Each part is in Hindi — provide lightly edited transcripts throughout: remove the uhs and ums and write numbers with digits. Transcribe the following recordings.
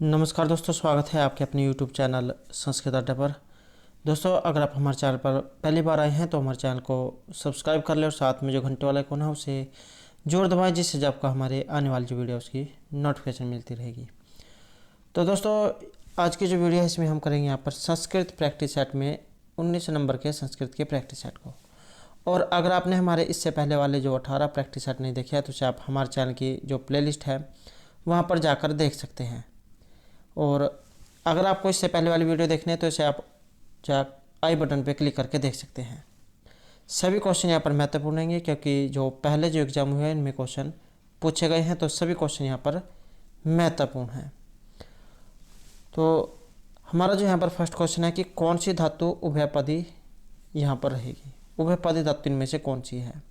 नमस्कार दोस्तों, स्वागत है आपके अपने YouTube चैनल संस्कृत अड्डा पर। दोस्तों, अगर आप हमारे चैनल पर पहली बार आए हैं तो हमारे चैनल को सब्सक्राइब कर लें और साथ में जो घंटे वाला आइकन है उसे जोर दबाएं, जिससे आपको हमारे आने वाली जो वीडियो उसकी नोटिफिकेशन मिलती रहेगी। तो दोस्तों, आज की जो वीडियो है इसमें हम करेंगे यहाँ पर संस्कृत प्रैक्टिस सेट में 19 नंबर के संस्कृत के प्रैक्टिस सेट को। और अगर आपने हमारे इससे पहले वाले जो 18 प्रैक्टिस सेट नहीं देखे हैं तो उसे आप हमारे चैनल की जो प्लेलिस्ट है वहाँ पर जाकर देख सकते हैं। और अगर आपको इससे पहले वाली वीडियो देखनी है तो इसे आप आई बटन पर क्लिक करके देख सकते हैं। सभी क्वेश्चन यहाँ पर महत्वपूर्ण होंगे, क्योंकि जो पहले जो एग्जाम हुए हैं इनमें क्वेश्चन पूछे गए हैं, तो सभी क्वेश्चन यहाँ पर महत्वपूर्ण हैं। तो हमारा जो यहाँ पर फर्स्ट क्वेश्चन है कि कौन सी धातु उभयपदी यहाँ पर रहेगी। उभयपदी धातु इनमें से कौन सी है।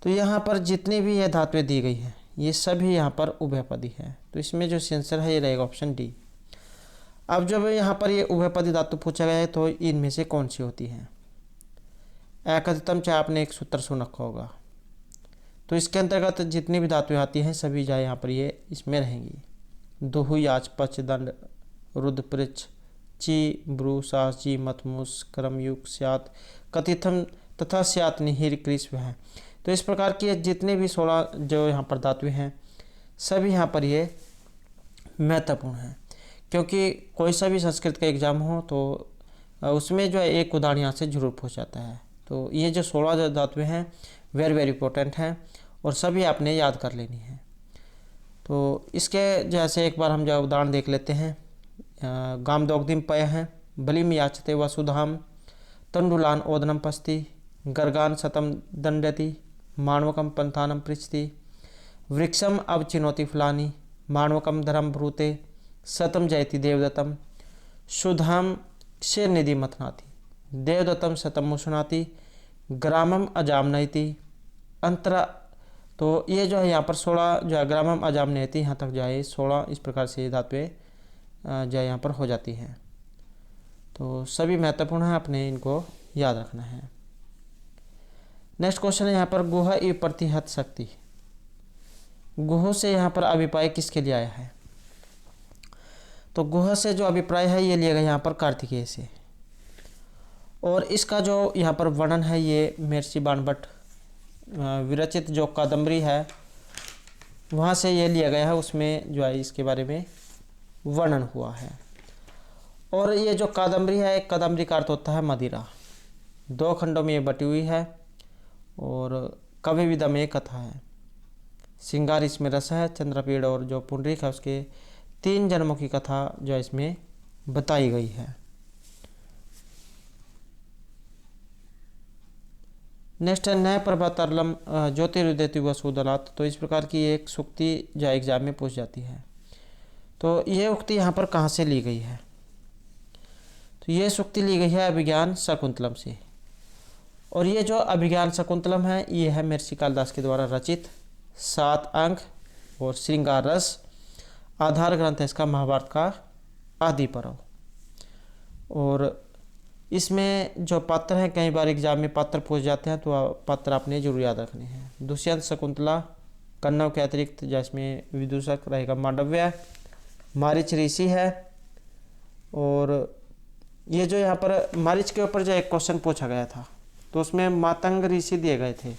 तो यहाँ पर जितनी भी ये धातुएं दी गई हैं ये सभी यहाँ पर उभयपदी है, तो इसमें जो आंसर है ये रहेगा ऑप्शन डी। अब जब यहाँ पर ये उभयपदी धातु पूछा गया है तो इनमें से कौन सी होती है। एकधिकतम चाहे आपने एक सूत्र सुन रखा होगा, तो इसके अंतर्गत जितनी भी धातुएं आती हैं सभी जाए यहाँ पर ये इसमें रहेंगी। दोहु, याच, पच, दंड, रुद्र, पृच्छ, ची, ब्रू, सास, जी, मतमूस, क्रमयुग, स्यात, कथितम तथा स्यात, निहिर, कृष्व है। तो इस प्रकार की जितने भी 16 जो यहाँ पर धातुएं हैं सभी यहाँ पर ये महत्वपूर्ण हैं, क्योंकि कोई सा भी संस्कृत का एग्ज़ाम हो तो उसमें जो है एक उदाहरण यहाँ से जरूर पूछ जाता है। तो ये जो 16 जो धातुएं हैं वेरी वेरी इंपॉर्टेंट हैं और सभी आपने याद कर लेनी है। तो इसके जैसे एक बार हम जो उदाहरण देख लेते हैं। गामदोग्धिम पय हैं, बलिम याचते वसुधाम, तंडुलान ओदनम पस्ति, गर्गान शतम दंडति, माणवकम पंथानम पृच्छति, वृक्षम अवचिनोति फलानी, माणवकम धर्म भ्रूते, शतम जयति देवदत्तम, शुधाम क्षीरनिधि मथनाति, देवदत्तम शतम मुशनाति, ग्रामम अजामनयति, अंतरा। तो ये जो है यहाँ पर 16 जो है ग्रामम अजामनयति, यहाँ तक जो है 16 इस प्रकार से धातुएं जो है यहाँ पर हो जाती हैं। तो सभी महत्वपूर्ण है, आपने इनको याद रखना है। नेक्स्ट क्वेश्चन है यहाँ पर गुह इव प्रतिहत शक्ति। गुह से यहाँ पर अभिप्राय किसके लिए आया है। तो गुह से जो अभिप्राय है ये लिया गया यहाँ पर कार्तिकेय से, और इसका जो यहाँ पर वर्णन है ये महर्षि बाणभट्ट विरचित जो कादम्बरी है वहाँ से ये लिया गया है, उसमें जो है इसके बारे में वर्णन हुआ है। और ये जो कादम्बरी है, कादम्बरी का अर्थ होता है मदिरा। 2 खंडों में ये बटी हुई है और कवि विधा में कथा है। श्रृंगार इसमें रस है, चंद्रपीड़ और जो पुंडरीक है उसके 3 जन्मों की कथा जो इसमें बताई गई है। नेक्स्ट है नय प्रभातरलम ज्योतिरुदेति वसुदलात। तो इस प्रकार की एक सूक्ति जो एग्जाम में पूछ जाती है। तो ये उक्ति यहाँ पर कहाँ से ली गई है। तो ये सूक्ति ली गई है अभिज्ञान शकुंतलम से, और ये जो अभिज्ञान शकुंतलम है ये है महर्षि कालिदास के द्वारा रचित 7 अंक और श्रृंगार रस आधार ग्रंथ है इसका, महाभारत का आदि पर्व। और इसमें जो पात्र हैं कई बार एग्जाम में पात्र पूछ जाते हैं, तो पात्र आपने जरूर याद रखने हैं। दुष्यंत, शकुंतला, कन्नव के अतिरिक्त जिसमें विदूषक रहेगा मांडव्य, मारीच ऋषि है। और ये जो यहाँ पर मारीच के ऊपर जो एक क्वेश्चन पूछा गया था तो उसमें मातंग ऋषि दिए गए थे,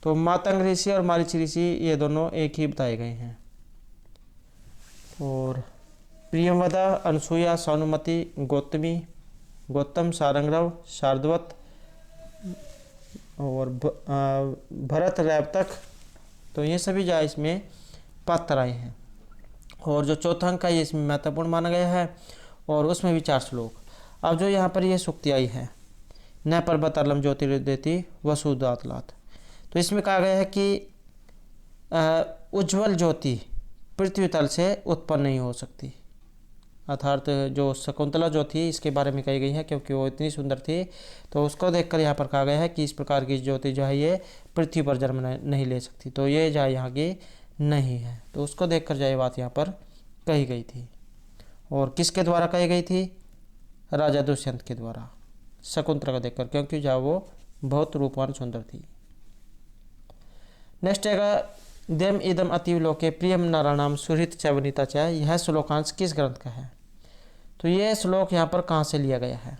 तो मातंग ऋषि और मारीच ऋषि ये दोनों एक ही बताए गए हैं। और प्रियंवदा, अनसुया, सोनुमति, गौतमी, गौतम, सारंगरव, शार्दवत और भरत, रैवतक, तो ये सभी जो इसमें पात्र आए हैं। और जो चौथा अंक है ये इसमें महत्वपूर्ण माना गया है और उसमें भी 4 श्लोक। अब जो यहाँ पर ये सूक्ति आई है न पर्वतरलम ज्योतिरुदेति वसुदातलात, तो इसमें कहा गया है कि उज्ज्वल ज्योति पृथ्वी तल से उत्पन्न नहीं हो सकती। अर्थात जो शकुंतला जो थी इसके बारे में कही गई है, क्योंकि वो इतनी सुंदर थी तो उसको देखकर यहाँ पर कहा गया है कि इस प्रकार की ज्योति जो है ये पृथ्वी पर जन्म नहीं ले सकती, तो ये जो है यहाँ की नहीं है। तो उसको देखकर जो ये बात यहाँ पर कही गई थी। और किसके द्वारा कही गई थी। राजा दुष्यंत के द्वारा शकुंतला को देखकर, क्योंकि जहाँ वो बहुत रूपवान सुंदर थी। नेक्स्ट है देम इदम अतीव लोके प्रियम नाराणाम सुहृत च वनिता च, यह श्लोकांश किस ग्रंथ का है? तो यह श्लोक यहाँ पर कहाँ से लिया गया है?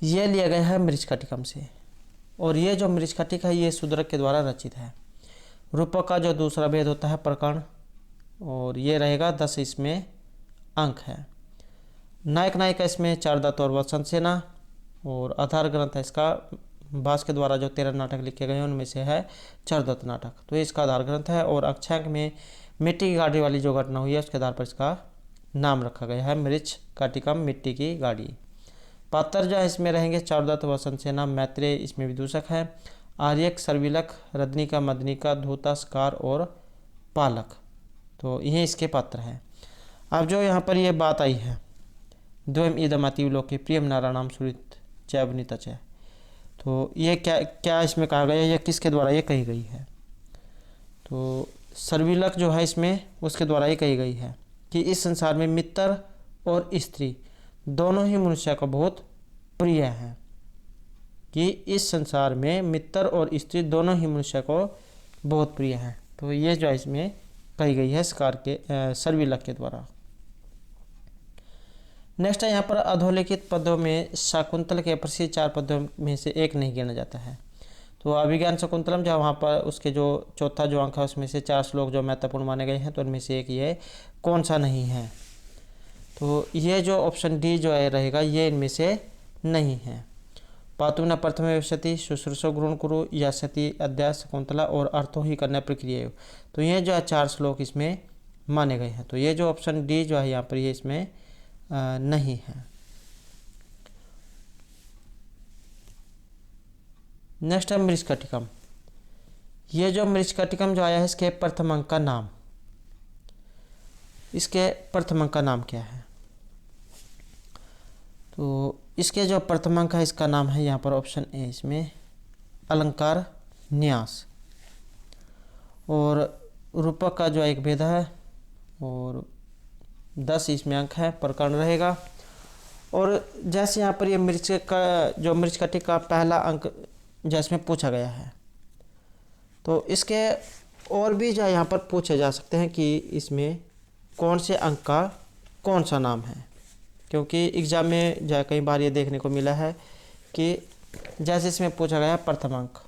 यह लिया गया है मृच्छकटिकम से। और ये जो मृच्छकटिक है ये शूद्रक के द्वारा रचित है। रूपक का जो दूसरा भेद होता है प्रकरण, और ये रहेगा 10 इसमें अंक है। नायक नायिका इसमें चारुदत्त और वसंत सेना, और आधार ग्रंथ है इसका भास के द्वारा जो 13 नाटक लिखे गए हैं उनमें से है चारुदत्त नाटक, तो ये इसका आधार ग्रंथ है। और अक्षांक में मिट्टी की गाड़ी वाली जो घटना हुई है उसके आधार पर इसका नाम रखा गया है मृच्छकटिकम, मिट्टी की गाड़ी। पात्र जो है इसमें रहेंगे चारुदत्त, वसंत सेना, मैत्रेय इसमें विदूषक है, आर्यक, सर्विलक, रदनिका, मदनिका, धूता, स्कार और पालक, तो ये इसके पात्र हैं। अब जो यहाँ पर ये बात आई है द्वयम इदम अतीव लोके प्रियम नाराणाम सुहृत च वनिता च, तो ये क्या क्या इसमें कहा गया है या किसके द्वारा ये कही गई है? तो सर्विलक जो है इसमें उसके द्वारा ये कही गई है कि इस संसार में मित्र और स्त्री दोनों ही मनुष्य को बहुत प्रिय हैं, कि इस संसार में मित्र और स्त्री दोनों ही मनुष्य को बहुत प्रिय हैं, तो ये जो है इसमें कही गई है स्कार के सर्विलक के द्वारा। नेक्स्ट है यहाँ पर अधोलिखित पदों में शाकुंतल के प्रसिद्ध 4 पदों में से एक नहीं गिना जाता है। तो अभिज्ञान शाकुंतलम जो वहाँ पर उसके जो चौथा जो अंक है उसमें से 4 श्लोक जो महत्वपूर्ण माने गए हैं, तो उनमें से एक ये कौन सा नहीं है? तो ये जो ऑप्शन डी जो है रहेगा ये इनमें से नहीं है। पातु न प्रथम विशति शुश्रूषो गुरुण कुरु या सती अध्याय शकुंतला और अर्थो ही कन्या प्रक्रिया, तो ये जो है 4 श्लोक इसमें माने गए हैं, तो ये जो ऑप्शन डी जो है यहाँ पर ये इसमें नहीं है। नेक्स्ट है मृच्छकटिकम। ये जो मृच्छकटिकम जो आया है इसके प्रथम अंक का नाम, इसके प्रथम अंक का नाम क्या है? तो इसके जो प्रथम अंक है इसका नाम है यहाँ पर ऑप्शन ए इसमें अलंकार न्यास, और रूपक का जो एक भेद है, और 10 इसमें अंक है, प्रकरण रहेगा। और जैसे यहाँ पर ये मृच्छकटिक का पहला अंक जैसे में पूछा गया है, तो इसके और भी जो यहाँ पर पूछे जा सकते हैं कि इसमें कौन से अंक का कौन सा नाम है, क्योंकि एग्जाम में जो कई बार ये देखने को मिला है कि जैसे इसमें पूछा गया प्रथम अंक,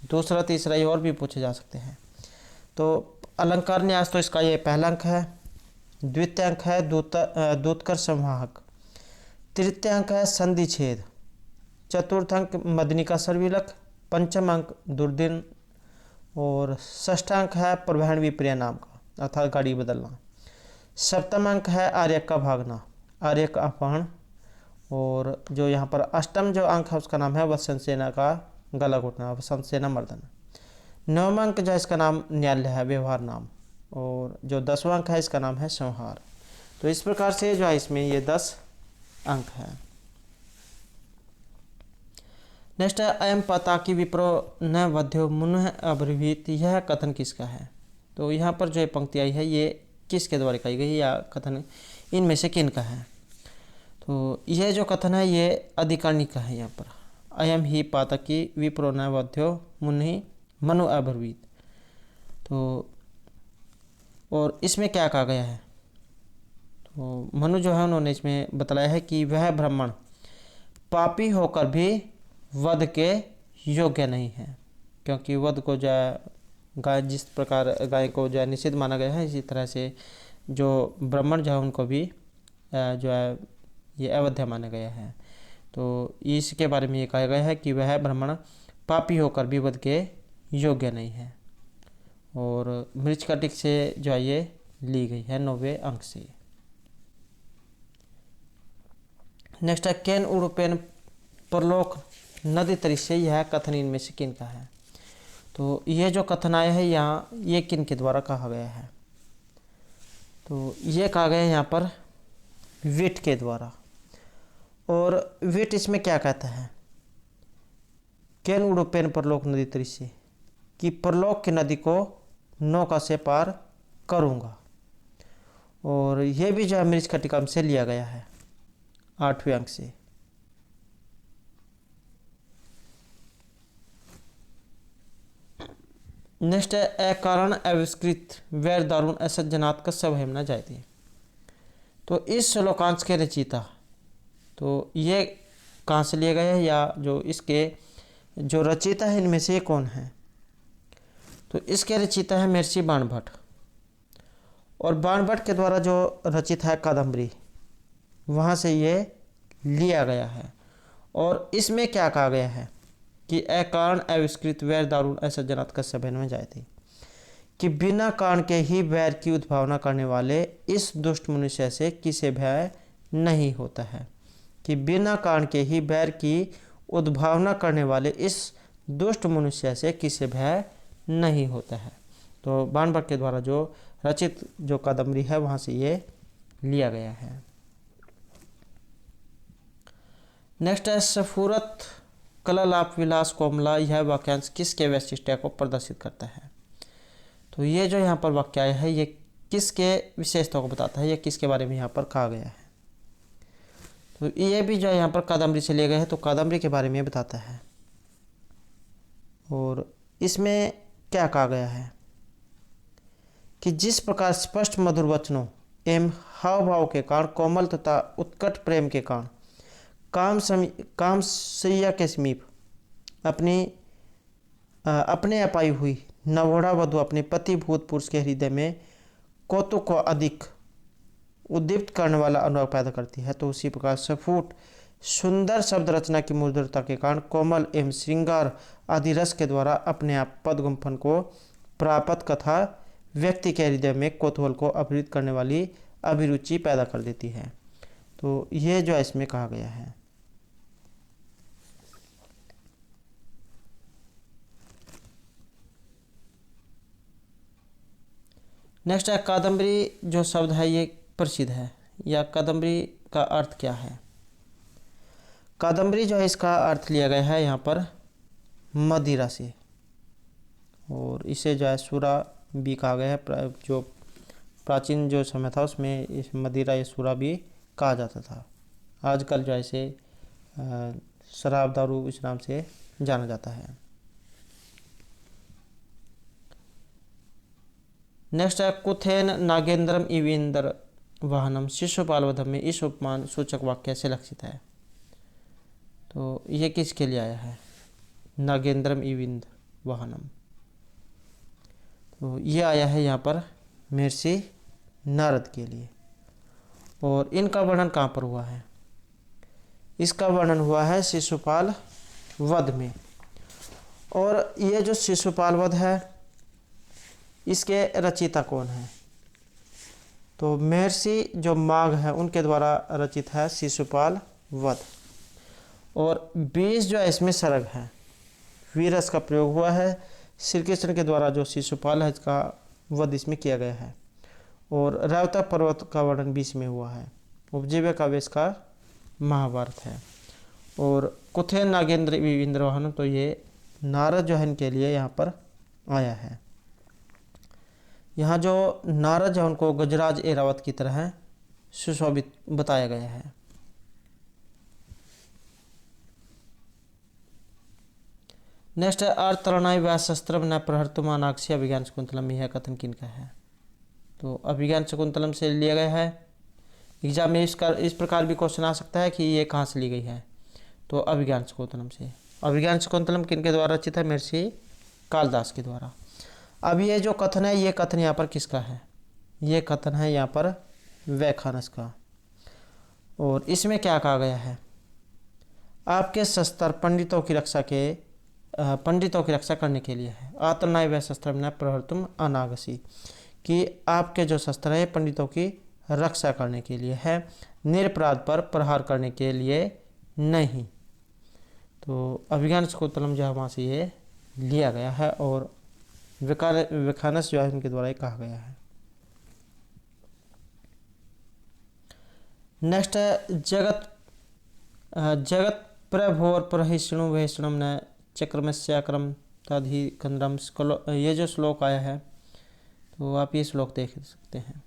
दूसरा तीसरा ये और भी पूछे जा सकते हैं। तो अलंकार न्यास तो इसका ये पहला अंक है, द्वितीय अंक है दूतकर संवाहक, तृतीय अंक है संधि छेद, चतुर्थ अंक मदनिका सर्विलक, पंचम अंक दुर्दिन, और षष्ठ अंक है प्रवहन विप्रिय नाम का अर्थात गाड़ी बदलना, सप्तम अंक है आर्यक का भागना, आर्यक का अपहरण, और जो यहाँ पर अष्टम जो अंक है उसका नाम है वसंत सेना का गला घुटना, वसंत सेना मर्दन, नवम अंक जो है इसका नाम न्यायालय है व्यवहार नाम, और जो 10वां अंक है इसका नाम है संहार। तो इस प्रकार से जो है इसमें ये 10 अंक है। नेक्स्ट है अयम पता की विप्रो न वध्यो मुनः अब्रवीत, यह कथन किसका है? तो यहाँ पर जो पंक्ति आई है ये किसके द्वारा कही गई या कथन इनमें से किन का है? तो यह जो कथन है ये अधिकरणी का है। यहाँ पर अयम ही पातकी विप्रो न वध्यो मुनि मनु अब्रवीत, तो और इसमें क्या कहा गया है? तो मनु जो है उन्होंने इसमें बतलाया है कि वह ब्राह्मण पापी होकर भी वध के योग्य नहीं है, क्योंकि वध को जो गाय जिस प्रकार गाय को जो है निषिद्ध माना गया है, इसी तरह से जो ब्राह्मण जो है उनको भी जो है ये अवध्य माना गया है। तो इसके बारे में ये कहा गया है कि वह ब्राह्मण पापी होकर भी वध के योग्य नहीं है, और मृच्छकटिक से जो है ये ली गई है 90वें अंक से। नेक्स्ट है केन उड़ुपेन परलोक नदी तरिष्य, यह कथन इनमें से किन का है? तो ये जो कथन आया है यहाँ ये किन के द्वारा कहा गया है? तो ये कहा गया है यहाँ पर विट के द्वारा, और विट इसमें क्या कहता है? केन उड़ुपेन परलोक नदी तरिष्य, कि परलोक की नदी को नौका से पार करूँगा, और यह भी जो है मृच्छकटिकम से लिया गया है 8वें अंक से। नेक्स्ट है अकारण आविष्कृत वैर दारुण असज्जनात् कस्य भयं न जायते। तो इस श्लोकांश के रचयिता, तो ये कहाँ से लिए गए हैं या जो इसके जो रचयिता है इनमें से कौन है? तो इसके रचयिता है महर्षि बाणभट्ट, और बाणभट्ट के द्वारा जो रचित है कादम्बरी, वहाँ से ये लिया गया है। और इसमें क्या कहा गया है कि अकारण आविष्कृत वैर दारुण असज्जनात् कस्य भयं न जायते, कि बिना कारण के ही वैर की उद्भावना करने वाले इस दुष्ट मनुष्य से किसे भय नहीं होता है, कि बिना कारण के ही वैर की उद्भावना करने वाले इस दुष्ट मनुष्य से किसे भय नहीं होता है। तो बाणभट्ट के द्वारा जो रचित जो कादम्बरी है वहाँ से ये लिया गया है। नेक्स्ट है स्फुरत कलालाप विलास कोमला, यह वाक्यांश किसके वैशिष्ट्य को प्रदर्शित करता है? तो ये जो यहाँ पर वाक्य आया है ये किसके विशेषता को बताता है, ये किसके बारे में यहाँ पर कहा गया है? तो ये भी जो यहाँ पर कादम्बरी से लिए गए हैं, तो कादम्बरी के बारे में बताता है। और इसमें क्या कहा गया है कि जिस प्रकार स्पष्ट मधुर वचनों एवं हाव भाव के कारण, कोमल तथा उत्कट प्रेम के कारण काम सैया के समीप अपने अपाई हुई नवोढ़ा वधु अपने पति भूत पुरुष के हृदय में कौतुक को अधिक उद्दीप्त करने वाला अनुभव पैदा करती है, तो उसी प्रकार स्फुट सुंदर शब्द रचना की मधुरता के कारण कोमल एवं श्रृंगार आदि रस के द्वारा अपने आप पदगुम्फन को प्राप्त कथा व्यक्ति के हृदय में कौतूहल को अभिवृद्ध करने वाली अभिरुचि पैदा कर देती है। तो ये जो इसमें कहा गया है। नेक्स्ट है कादम्बरी जो शब्द है ये प्रसिद्ध है, या कादम्बरी का अर्थ क्या है? कादम्बरी जो है इसका अर्थ लिया गया है यहाँ पर मदिरा से, और इसे जो है सुरा भी कहा गया है। जो प्राचीन जो समय था उसमें इस मदिरा या सुरा भी कहा जाता था। आजकल जो है इसे शराब दारू इस नाम से जाना जाता है। नेक्स्ट है कुथेन नागेंद्रम इवेंद्र वाहनम शिशुपाल वधम में इस उपमान सूचक वाक्य से लक्षित है। तो ये किसके लिए आया है? नागेंद्रम इवेंद्र वाहनम, तो ये आया है यहाँ पर महर्षि नारद के लिए। और इनका वर्णन कहाँ पर हुआ है? इसका वर्णन हुआ है शिशुपाल वध में। और ये जो शिशुपाल वध है इसके रचयिता कौन है? तो महर्षि जो माघ है उनके द्वारा रचित है शिशुपाल वध। और 20 जो है इसमें सर्ग है, वीरस का प्रयोग हुआ है। श्री कृष्ण के द्वारा जो शिशुपाल है इसका वध इसमें किया गया है। और रावता पर्वत का वर्णन 20 में हुआ है। उपजीव्य काव्य इसका महाभारत है। और कुथेन नागेंद्र इवेंद्र वाहनम, तो ये नारद जो है इनके लिए यहाँ पर आया है। यहाँ जो नारद है उनको गजराज एरावत की तरह सुशोभित बताया गया है। नेक्स्ट है आर्तरणाय व्यासस्त्रम न प्रहर्तुमानाक्षी अभिज्ञान शकुंतलम, यह कथन किनका है? तो अभिज्ञान शकुंतलम से लिया गया है। एग्जाम में इस प्रकार भी क्वेश्चन आ सकता है कि ये कहाँ से ली गई है? तो अभिज्ञान शकुंतलम से। अभिज्ञान शकुंतलम किनके द्वारा रचित है? महर्षि कालिदास के द्वारा। अब ये जो कथन है ये कथन यहाँ पर किसका है? ये कथन है यहाँ पर व्याख्यानस का। और इसमें क्या कहा गया है? आपके शस्त्र पंडितों की रक्षा करने के लिए है। आतरणाय व शस्त्र न प्रहर्तुम अनागसी, कि आपके जो शस्त्र है पंडितों की रक्षा करने के लिए है, निरपराध पर प्रहार करने के लिए नहीं। तो अभिज्ञान शकुंतलम जो है वहाँ से ये लिया गया है। और व्याख्यानस जो है उनके द्वारा कहा गया है। नेक्स्ट है जगत प्रभोर प्रहिष्णु वहिष्णुम न चक्रमस्याक्रम तदधिकंद्रम। ये जो श्लोक आया है तो आप ये श्लोक देख सकते हैं।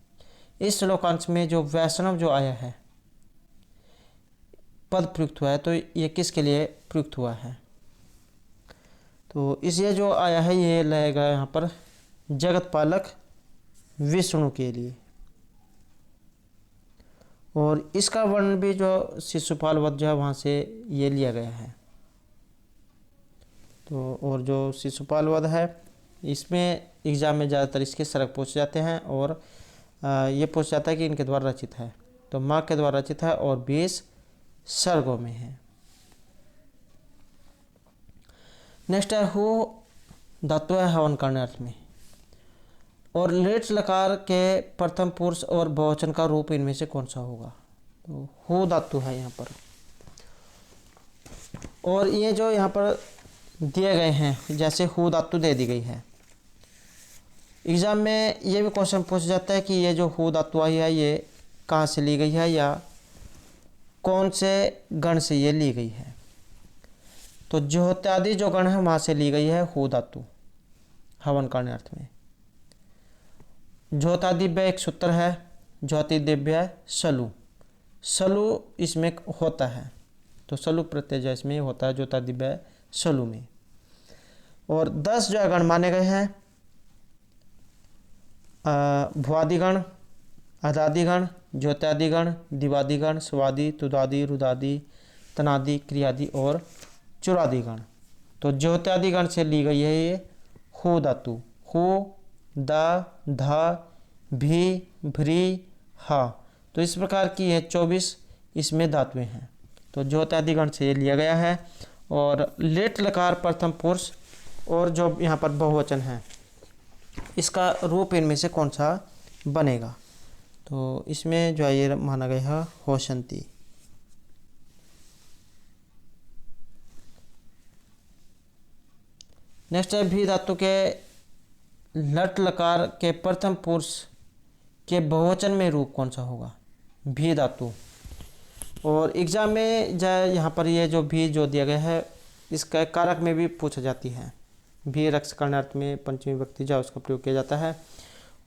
इस श्लोकांश में जो वैष्णव जो आया है पद प्रयुक्त हुआ है, तो ये किसके लिए प्रयुक्त हुआ है? तो इसलिए जो आया है ये लगेगा यहाँ पर जगत पालक विष्णु के लिए। और इसका वर्णन भी जो शिशुपाल वध जो है वहाँ से ये लिया गया है। तो और जो शिशुपाल वध है इसमें एग्ज़ाम में ज़्यादातर इसके सर्ग पूछे जाते हैं और ये पूछा जाता है कि इनके द्वारा रचित है। तो माँ के द्वारा रचित है और 20 सर्गों में है। नेक्स्ट है हु धातु है हवन करने अर्थ में। और लेट लकार के प्रथम पुरुष और बहुवचन का रूप इनमें से कौन सा होगा। तो हु धातु है यहाँ पर। और ये जो यहाँ पर दिए गए हैं जैसे हु धातु दे दी गई है, एग्ज़ाम में ये भी क्वेश्चन पूछा जाता है कि ये जो हु धातु आई है ये कहाँ से ली गई है या कौन से गण से ये ली गई है। तो ज्योत्यादि जो गण है वहाँ से ली गई है हु धातु हवन करने अर्थ में। ज्योतादिव्य एक सूत्र है, ज्योतिदिव्य सलु, सलु इसमें होता है तो सलु प्रत्यय जो इसमें होता है ज्योतादिव्य सलु में। और 10 जो गण माने गए हैं भुआदिगण, अदादिगण, ज्योत्यादिगण, दिवादिगण, स्वादि, तुदादि, रुदादि, तनादि, क्रियादि और चुरादिगण। तो ज्योत्यादिगण से ली गई है ये हु धातु। हु, दा, धा, भी, भ्री, हा। तो इस प्रकार की ये 24 इसमें धातुएं हैं। तो ज्योत्यादिगण से ये लिया गया है। और लेट लकार प्रथम पुरुष और जो यहाँ पर बहुवचन है इसका रूप इनमें से कौन सा बनेगा। तो इसमें जो है ये माना गया है होशंती। नेक्स्ट है भी धातु के लट लकार के प्रथम पुरुष के बहुवचन में रूप कौन सा होगा। भी धातु। और एग्जाम में जाए यहाँ पर ये जो भी जो दिया गया है इसका कारक में भी पूछा जाती है। भी रक्ष करणार्थ में पंचमी विभक्ति जो उसका प्रयोग किया जाता है।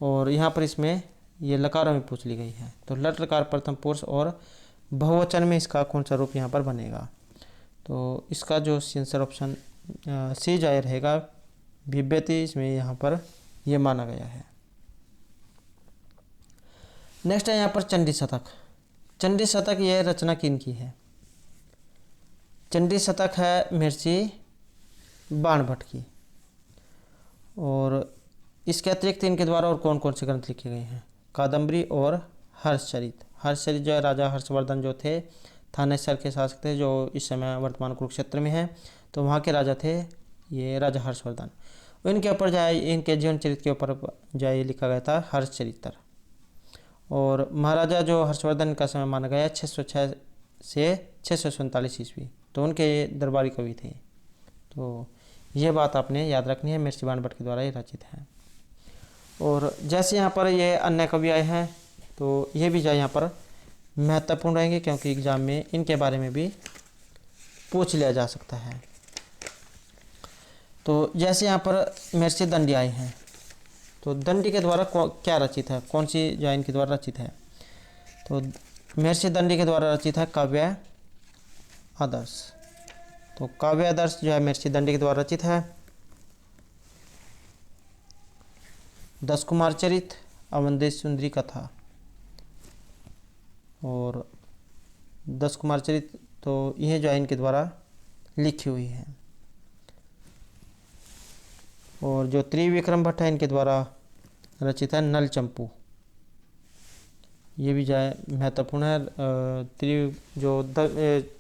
और यहाँ पर इसमें ये लकारों में पूछ ली गई है। तो लट लकार प्रथम पुरुष और बहुवचन में इसका कौन सा रूप यहाँ पर बनेगा। तो इसका जो आंसर ऑप्शन सी जाए रहेगा भिव्यति, इसमें यहाँ पर ये माना गया है। नेक्स्ट है यहाँ पर चंडी शतक। चंडी शतक ये रचना किनकी है। चंडी शतक है महर्षि बाणभट्ट की। और इसके अतिरिक्त इनके द्वारा और कौन कौन से ग्रंथ लिखे गए हैं। कादम्बरी और हर्षचरित। हर्षचरित जो है राजा हर्षवर्धन जो थे थानेसर के शासक थे जो इस समय वर्तमान कुरुक्षेत्र में है। तो वहाँ के राजा थे ये राजा हर्षवर्धन। इनके ऊपर जाए इनके जीवन चरित्र के ऊपर जाए लिखा गया था हर्षचरित्र। और महाराजा जो हर्षवर्धन का समय माना गया 606 से 647 ईस्वी। तो उनके दरबारी कवि थे। तो ये बात आपने याद रखनी है, महर्षि बाणभट्ट के द्वारा ये रचित है। और जैसे यहाँ पर ये अन्य कवि आए हैं तो ये भी जाए यहाँ पर महत्वपूर्ण रहेंगे क्योंकि एग्जाम में इनके बारे में भी पूछ लिया जा सकता है। तो जैसे यहाँ पर महर्षि दंडी आए हैं तो दंडी के द्वारा क्या रचित है, कौन सी जो इनके द्वारा रचित है। तो महर्षि दंडी के द्वारा रचित है काव्य आदर्श। तो काव्य आदर्श जो है महर्षि दंडी के द्वारा रचित है। 10 कुमार चरित, अवंदेश सुंदरी कथा। और 10 कुमार चरित तो यह जो है इनके द्वारा लिखी हुई है। और जो त्रिविक्रम भट्ट है इनके द्वारा रचित है नल चंपू। ये भी जो है महत्वपूर्ण है।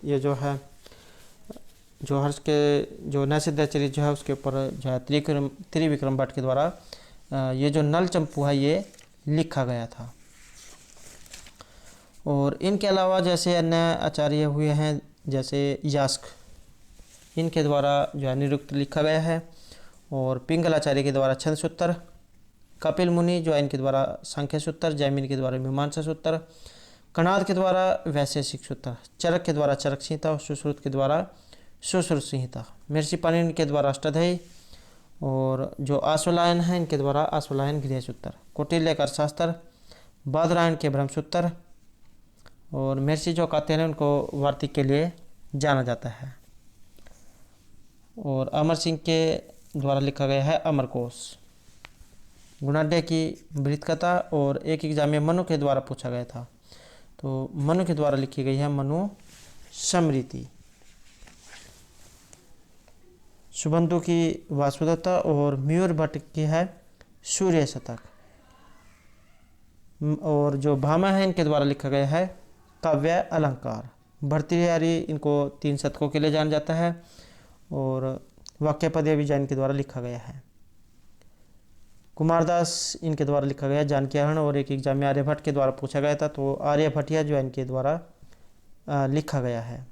ये जो है जो हर्ष के जो नैसिद्ध चरित जो है उसके ऊपर जो है त्रिविक्रम भट्ट के द्वारा ये जो नल चंपू है ये लिखा गया था। और इनके अलावा जैसे अन्य आचार्य हुए हैं जैसे यास्क, इनके द्वारा जो है निरुक्त लिखा गया है। और पिंगलाचार्य के द्वारा छंद सूत्र, कपिल मुनि जो है इनके द्वारा सांख्य सूत्र, जैमिनी के द्वारा मीमांसा सूत्र, कणाद के द्वारा वैशेषिक सूत्र, चरक के द्वारा चरक संहिता और सुश्रुत के द्वारा सुश्रुत संहिता, महर्षि पाणिनि के द्वारा अष्टाध्यायी। और जो आश्वलायन है इनके द्वारा आश्वलायन गृह सूत्र, कौटिल्य का अर्थशास्त्र, बादरायण के ब्रह्मसूत्र। और महर्षि जो कात्यायन उनको वार्तिक के लिए जाना जाता है। और अमर सिंह के द्वारा लिखा गया है अमरकोश। गुणाढ्य की वृत्त कथा और एक एग्जाम में मनु के द्वारा पूछा गया था, तो मनु के द्वारा लिखी गई है मनु स्मृति। सुबंधु की वासुदत्ता और मयूर भट्ट की है सूर्य शतक। और जो भामा है इनके द्वारा लिखा गया है काव्य अलंकार। भर्तृहरि इनको 3 शतकों के लिए जाना जाता है और वाक्य पद्य भी इनके द्वारा लिखा गया है। कुमारदास इनके द्वारा लिखा गया जानकी हरण और एक एग्जाम में आर्यभट्ट के द्वारा पूछा गया था, तो आर्यभट्टिया जो है इनके द्वारा लिखा गया है।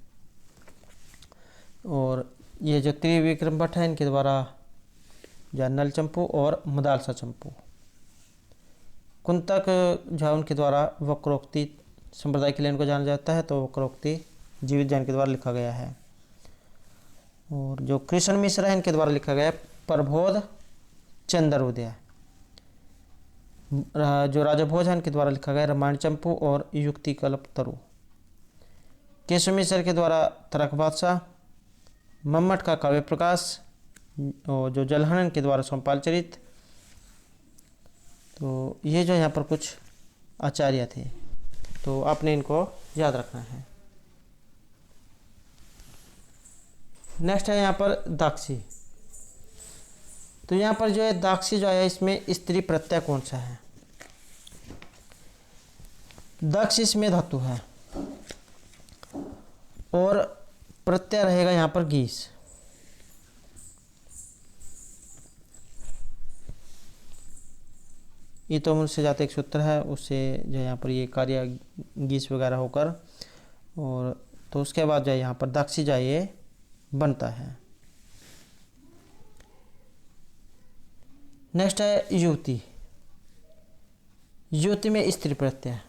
और ये जो त्रिविक्रम भट्ट है इनके द्वारा जो नल चंपू और मदालसा चंपू। कुंतक जो है उनके द्वारा वक्रोक्ति संप्रदाय के लिए इनको जाना जाता है, तो वक्रोक्ति जीवित जैन के द्वारा लिखा गया है। और जो कृष्ण मिश्र है इनके द्वारा लिखा गया है प्रबोध चंद्रोदय। जो राजा भोज है इनके द्वारा लिखा गया रामायण चंपू और युक्ति कल्प तरु। केशव मिश्र के द्वारा तरक बादशाह। मम्मट का काव्य प्रकाश और जो जलहनन के द्वारा सोमपाल चरित। तो ये जो यहाँ पर कुछ आचार्य थे, तो आपने इनको याद रखना है। नेक्स्ट है यहाँ पर दाक्षी। तो यहाँ पर जो है दाक्षी जो है इसमें स्त्री प्रत्यय कौन सा है? दक्ष इसमें धातु है और प्रत्यय रहेगा यहाँ पर गीस। ये तो मुझसे जाते एक सूत्र है, उससे जो यहाँ पर ये कार्य गीस वगैरह होकर और तो उसके बाद जो यहाँ पर दाक्षी जो ये बनता है। नेक्स्ट है युवती। युवती में स्त्री प्रत्यय,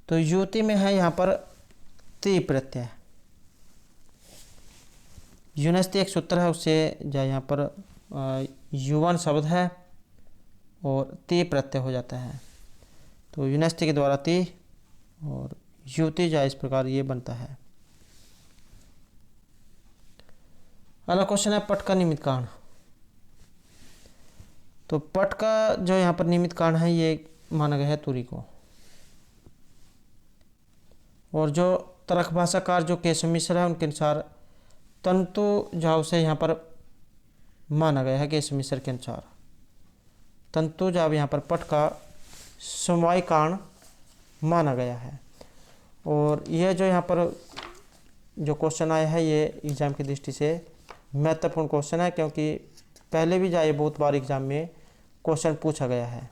तो युवती में है यहाँ पर ती प्रत्यय। युनस्ती एक सूत्र है, उससे जो यहाँ पर युवन शब्द है और ती प्रत्यय हो जाता है, तो युनस्ती के द्वारा ती और युवती जो इस प्रकार ये बनता है। अगला क्वेश्चन है पट का निमित्त कारण। तो पट का जो यहाँ पर निमित्त कारण है ये माना गया है तुरी को। और जो तरक भाषाकार जो केशव मिश्र है उनके अनुसार तंतु जो उसे यहाँ पर माना गया है। केशव मिश्र के अनुसार तंतु जो यहाँ पर पट का समवाय कारण माना गया है। और यह जो यहाँ पर जो क्वेश्चन आया है ये एग्जाम की दृष्टि से महत्वपूर्ण क्वेश्चन है, क्योंकि पहले भी जाए बहुत बार एग्जाम में क्वेश्चन पूछा गया है,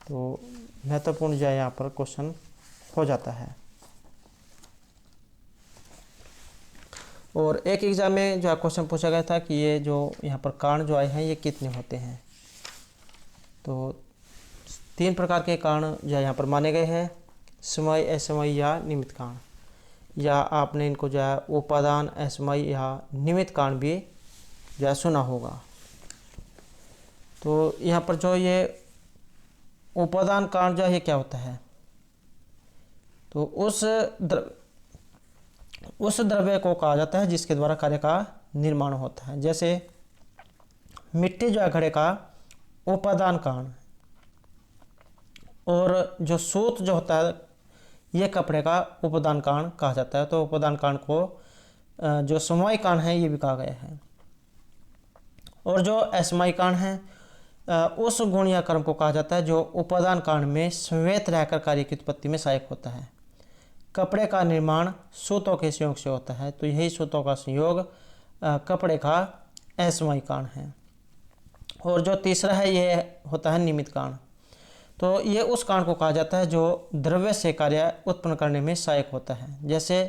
तो महत्वपूर्ण जो यहाँ पर क्वेश्चन हो जाता है। और एक एग्जाम में जो क्वेश्चन पूछा गया था कि ये जो यहाँ पर कारण जो आए हैं ये कितने होते हैं। तो 3 प्रकार के कारण जो यहाँ पर माने गए हैं, समय, असमय या निमित्त कारण, या आपने इनको जो है उपादान, असमय या निमित्त कारण भी जो है सुना होगा। तो यहाँ पर जो ये उपादान कारण जो है क्या होता है, तो उस द्रव्य को कहा जाता है जिसके द्वारा कार्य का निर्माण होता है। जैसे मिट्टी जो है घड़े का उपादान कारण, और जो सूत जो होता है ये कपड़े का उपादान कारण कहा जाता है। तो उपादान कारण को जो समवाय कारण है ये भी कहा गया है। और जो असमय कारण है उस गुण या कर्म को कहा जाता है जो उपादान कारण में संवेत रहकर कार्य की उत्पत्ति में सहायक होता है। कपड़े का निर्माण सूतों के संयोग से होता है, तो यही सूतों का संयोग कपड़े का असमय कारण है। और जो तीसरा है ये होता है निमित्त कारण। तो ये उस कारण को कहा जाता है जो द्रव्य से कार्य उत्पन्न करने में सहायक होता है। जैसे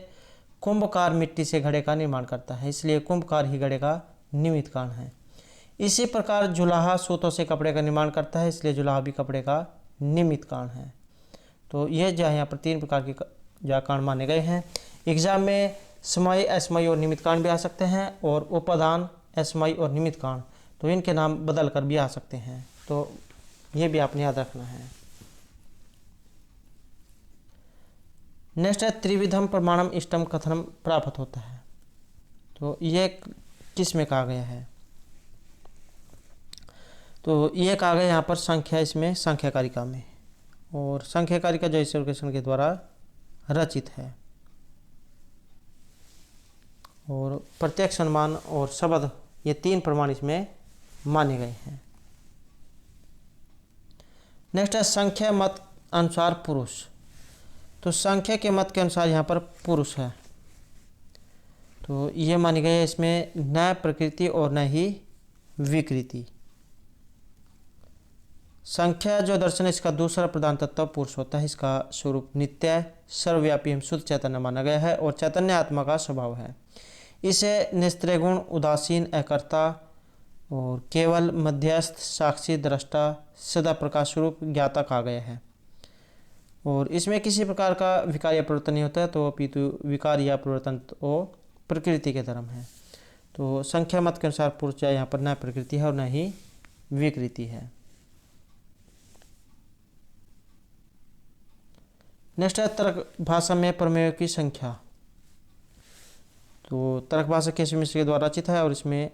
कुंभकार मिट्टी से घड़े का निर्माण करता है, इसलिए कुंभकार ही घड़े का निमित्त कारण है। इसी प्रकार जुलाहा सूतों से कपड़े का निर्माण करता है, इसलिए जुलाहा भी कपड़े का निमित्त कारण है। तो ये जो है यहाँ पर 3 प्रकार के जो कारण माने गए हैं। एग्जाम में समय, असमय और निमित्त कारण भी आ सकते हैं, और उपादान, असमय और निमित्त कारण, तो इनके नाम बदल कर भी आ सकते हैं, तो ये भी आपने याद रखना है। नेक्स्ट है त्रिविधम प्रमाणम इष्टम कथनम प्राप्त होता है। तो ये किस में कहा गया है? तो ये कहा गया यहाँ पर संख्या, इसमें संख्या कारिका में, और संख्या कारिका जो ईश्वर कृष्ण के द्वारा रचित है। और प्रत्यक्ष, अनुमान और शब्द, ये 3 प्रमाण इसमें माने गए हैं। नेक्स्ट है संख्या मत अनुसार पुरुष। तो संख्या के मत के अनुसार यहाँ पर पुरुष है, तो ये मानी गई है इसमें न प्रकृति और न ही विकृति। संख्या जो दर्शन है इसका दूसरा प्रधान तत्व पुरुष होता है। इसका स्वरूप नित्य, सर्वव्यापी एवं शुद्ध चैतन्य माना गया है और चैतन्य आत्मा का स्वभाव है। इसे निस्त्रय गुण, उदासीन, अकर्ता और केवल, मध्यस्थ, साक्षी, दृष्टा, सदा प्रकाश स्वरूप, ज्ञाता कहा गया है। और इसमें किसी प्रकार का विकार या परिवर्तन नहीं होता है, तो अपितु विकार या परिवर्तन तो प्रकृति के धर्म है। तो संख्या मत के अनुसार पुरुष यहाँ पर न प्रकृति है और न ही विकृति है। नेक्स्ट है तर्क भाषा में प्रमेय की संख्या। तो तर्क भाषा केशव मिश्र के द्वारा रचित है और इसमें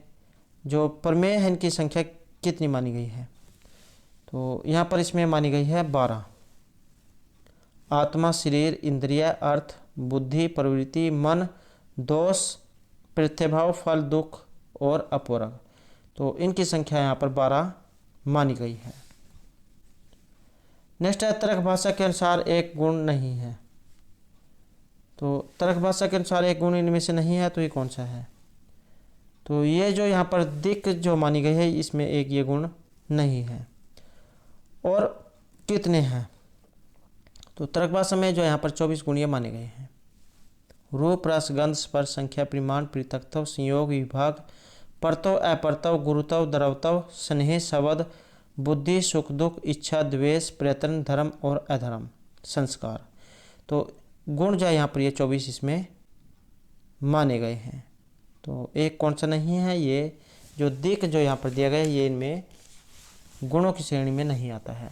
जो प्रमेय है इनकी संख्या कितनी मानी गई है? तो यहाँ पर इसमें मानी गई है 12। आत्मा, शरीर, इंद्रिय, अर्थ, बुद्धि, प्रवृत्ति, मन, दोष, प्रत्यभाव, फल, दुख और अपवर्ग। तो इनकी संख्या यहाँ पर 12 मानी गई है। नेक्स्ट है तर्क भाषा के अनुसार एक गुण नहीं है। तो तर्क भाषा के अनुसार एक गुण इनमें से नहीं है, तो ये कौन सा है? तो ये जो यहाँ पर दिक् जो मानी गई है इसमें एक ये गुण नहीं है। और कितने हैं? तो तर्क भाषा में जो यहाँ पर 24 गुण ये माने गए हैं। रूप, रस, गंध, स्पर्श, संख्या, परिमाण, पृथकत्व, संयोग, विभाग, परतव, अपरतव, गुरुत्व, द्रवत्व, स्नेह, शब्द, बुद्धि, सुख दुख, इच्छा, द्वेष, प्रयत्न, धर्म और अधर्म, संस्कार। तो गुण जो यहाँ पर ये 24 इसमें माने गए हैं। तो एक कौन सा नहीं है? ये जो दिक् जो यहाँ पर दिया गया है ये इनमें गुणों की श्रेणी में नहीं आता है।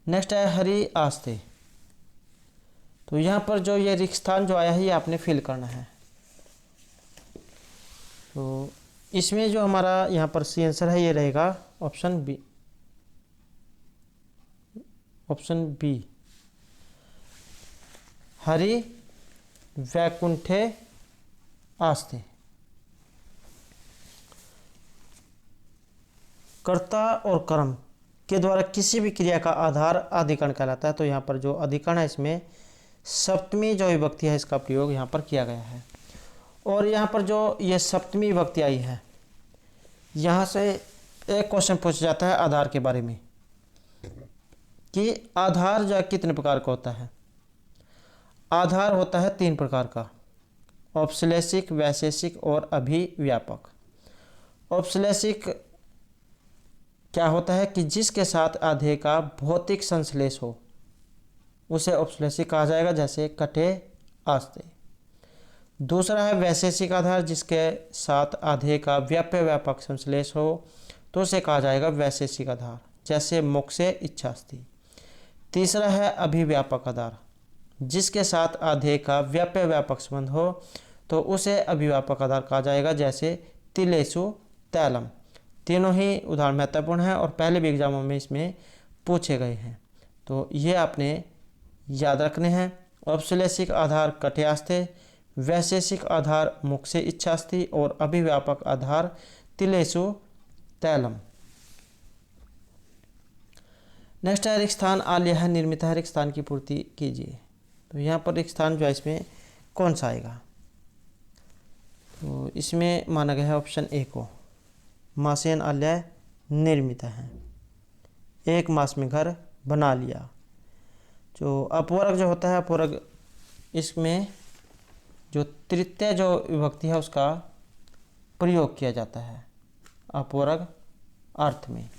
नेक्स्ट है हरि आस्ते। तो यहाँ पर जो ये रिक्त स्थान जो आया है ये आपने फिल करना है। तो इसमें जो हमारा यहाँ पर सी आंसर है ये रहेगा option B. Option B, Hari वैकुंठे आस्ते। कर्ता और कर्म के द्वारा किसी भी क्रिया का आधार अधिकरण कहलाता है। तो यहाँ पर जो अधिकरण है इसमें सप्तमी जो विभक्ति है इसका प्रयोग यहाँ पर किया गया है। और यहाँ पर जो ये सप्तमी विभक्ति आई है यहाँ से एक क्वेश्चन पूछा जाता है आधार के बारे में कि आधार जो कितने प्रकार का होता है? आधार होता है 3 प्रकार का, औपश्लेषिक, वैशेषिक और अभिव्यापक। औपश्लेषिक क्या होता है कि जिसके साथ आधेय का भौतिक संश्लेष हो उसे औपश्लेषिक कहा जाएगा, जैसे कटे, आस्ते। दूसरा है वैशेषिक आधार, जिसके साथ आधेय का व्याप्य व्यापक संश्लेष हो तो उसे कहा जाएगा वैशेषिक आधार, जैसे मोक्षे, इच्छास्ति। तीसरा है अभिव्यापक आधार, जिसके साथ आधेय का व्याप्य व्यापक संबंध हो तो उसे अभिव्यापक आधार कहा जाएगा, जैसे तिलेषु, तैलम। तीनों ही उदाहरण महत्वपूर्ण हैं और पहले भी एग्जामों में इसमें पूछे गए हैं, तो ये आपने याद रखने हैं। औपश्लेषिक आधार कटयास्ते, वैशेषिक आधार मोक्षे, इच्छास्ति और अभिव्यापक आधार तिलेषु, तैलम। नेक्स्ट है रिक्त स्थान आल्य है, निर्मित है, रिक्त स्थान की पूर्ति कीजिए। तो यहाँ पर रिक्त स्थान जो है इसमें कौन सा आएगा? तो इसमें माना गया है ऑप्शन ए को, मासेन आल्य निर्मित है, 1 मास में घर बना लिया। जो अपवर्ग जो होता है, अपवर्ग इसमें जो तृतीय जो विभक्ति है उसका प्रयोग किया जाता है अपवर्ग अर्थ में।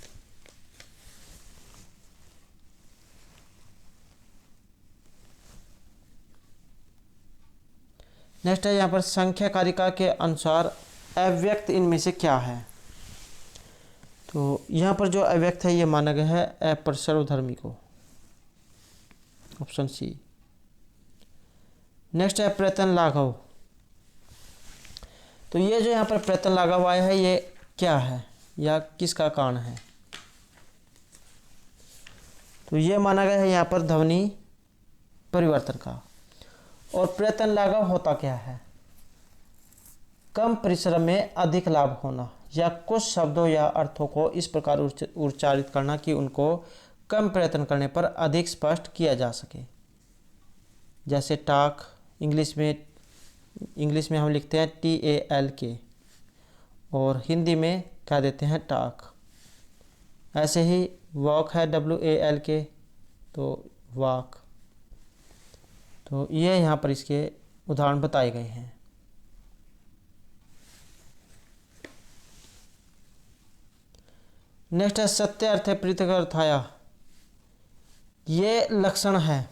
नेक्स्ट है यहाँ पर संख्या कारिका के अनुसार अव्यक्त इनमें से क्या है? तो यहाँ पर जो अव्यक्त है ये माना गया है अपरिसर्वधर्मी को, ऑप्शन सी। नेक्स्ट है प्रयत्न लाघव, तो ये जो यहाँ पर प्रयत्न लगा हुआ है ये क्या है या किसका कारण है? तो ये माना गया है यहाँ पर ध्वनि परिवर्तन का। और प्रयत्न लाघव होता क्या है? कम परिश्रम में अधिक लाभ होना या कुछ शब्दों या अर्थों को इस प्रकार उच्चारित करना कि उनको कम प्रयत्न करने पर अधिक स्पष्ट किया जा सके। जैसे टॉक, इंग्लिश में हम लिखते हैं TALK और हिंदी में कह देते हैं टॉक। ऐसे ही वॉक है WALK, तो वॉक। तो ये यहाँ पर इसके उदाहरण बताए गए हैं। नेक्स्ट है सत्य अर्थ है पृथक अर्थाया। ये लक्षण है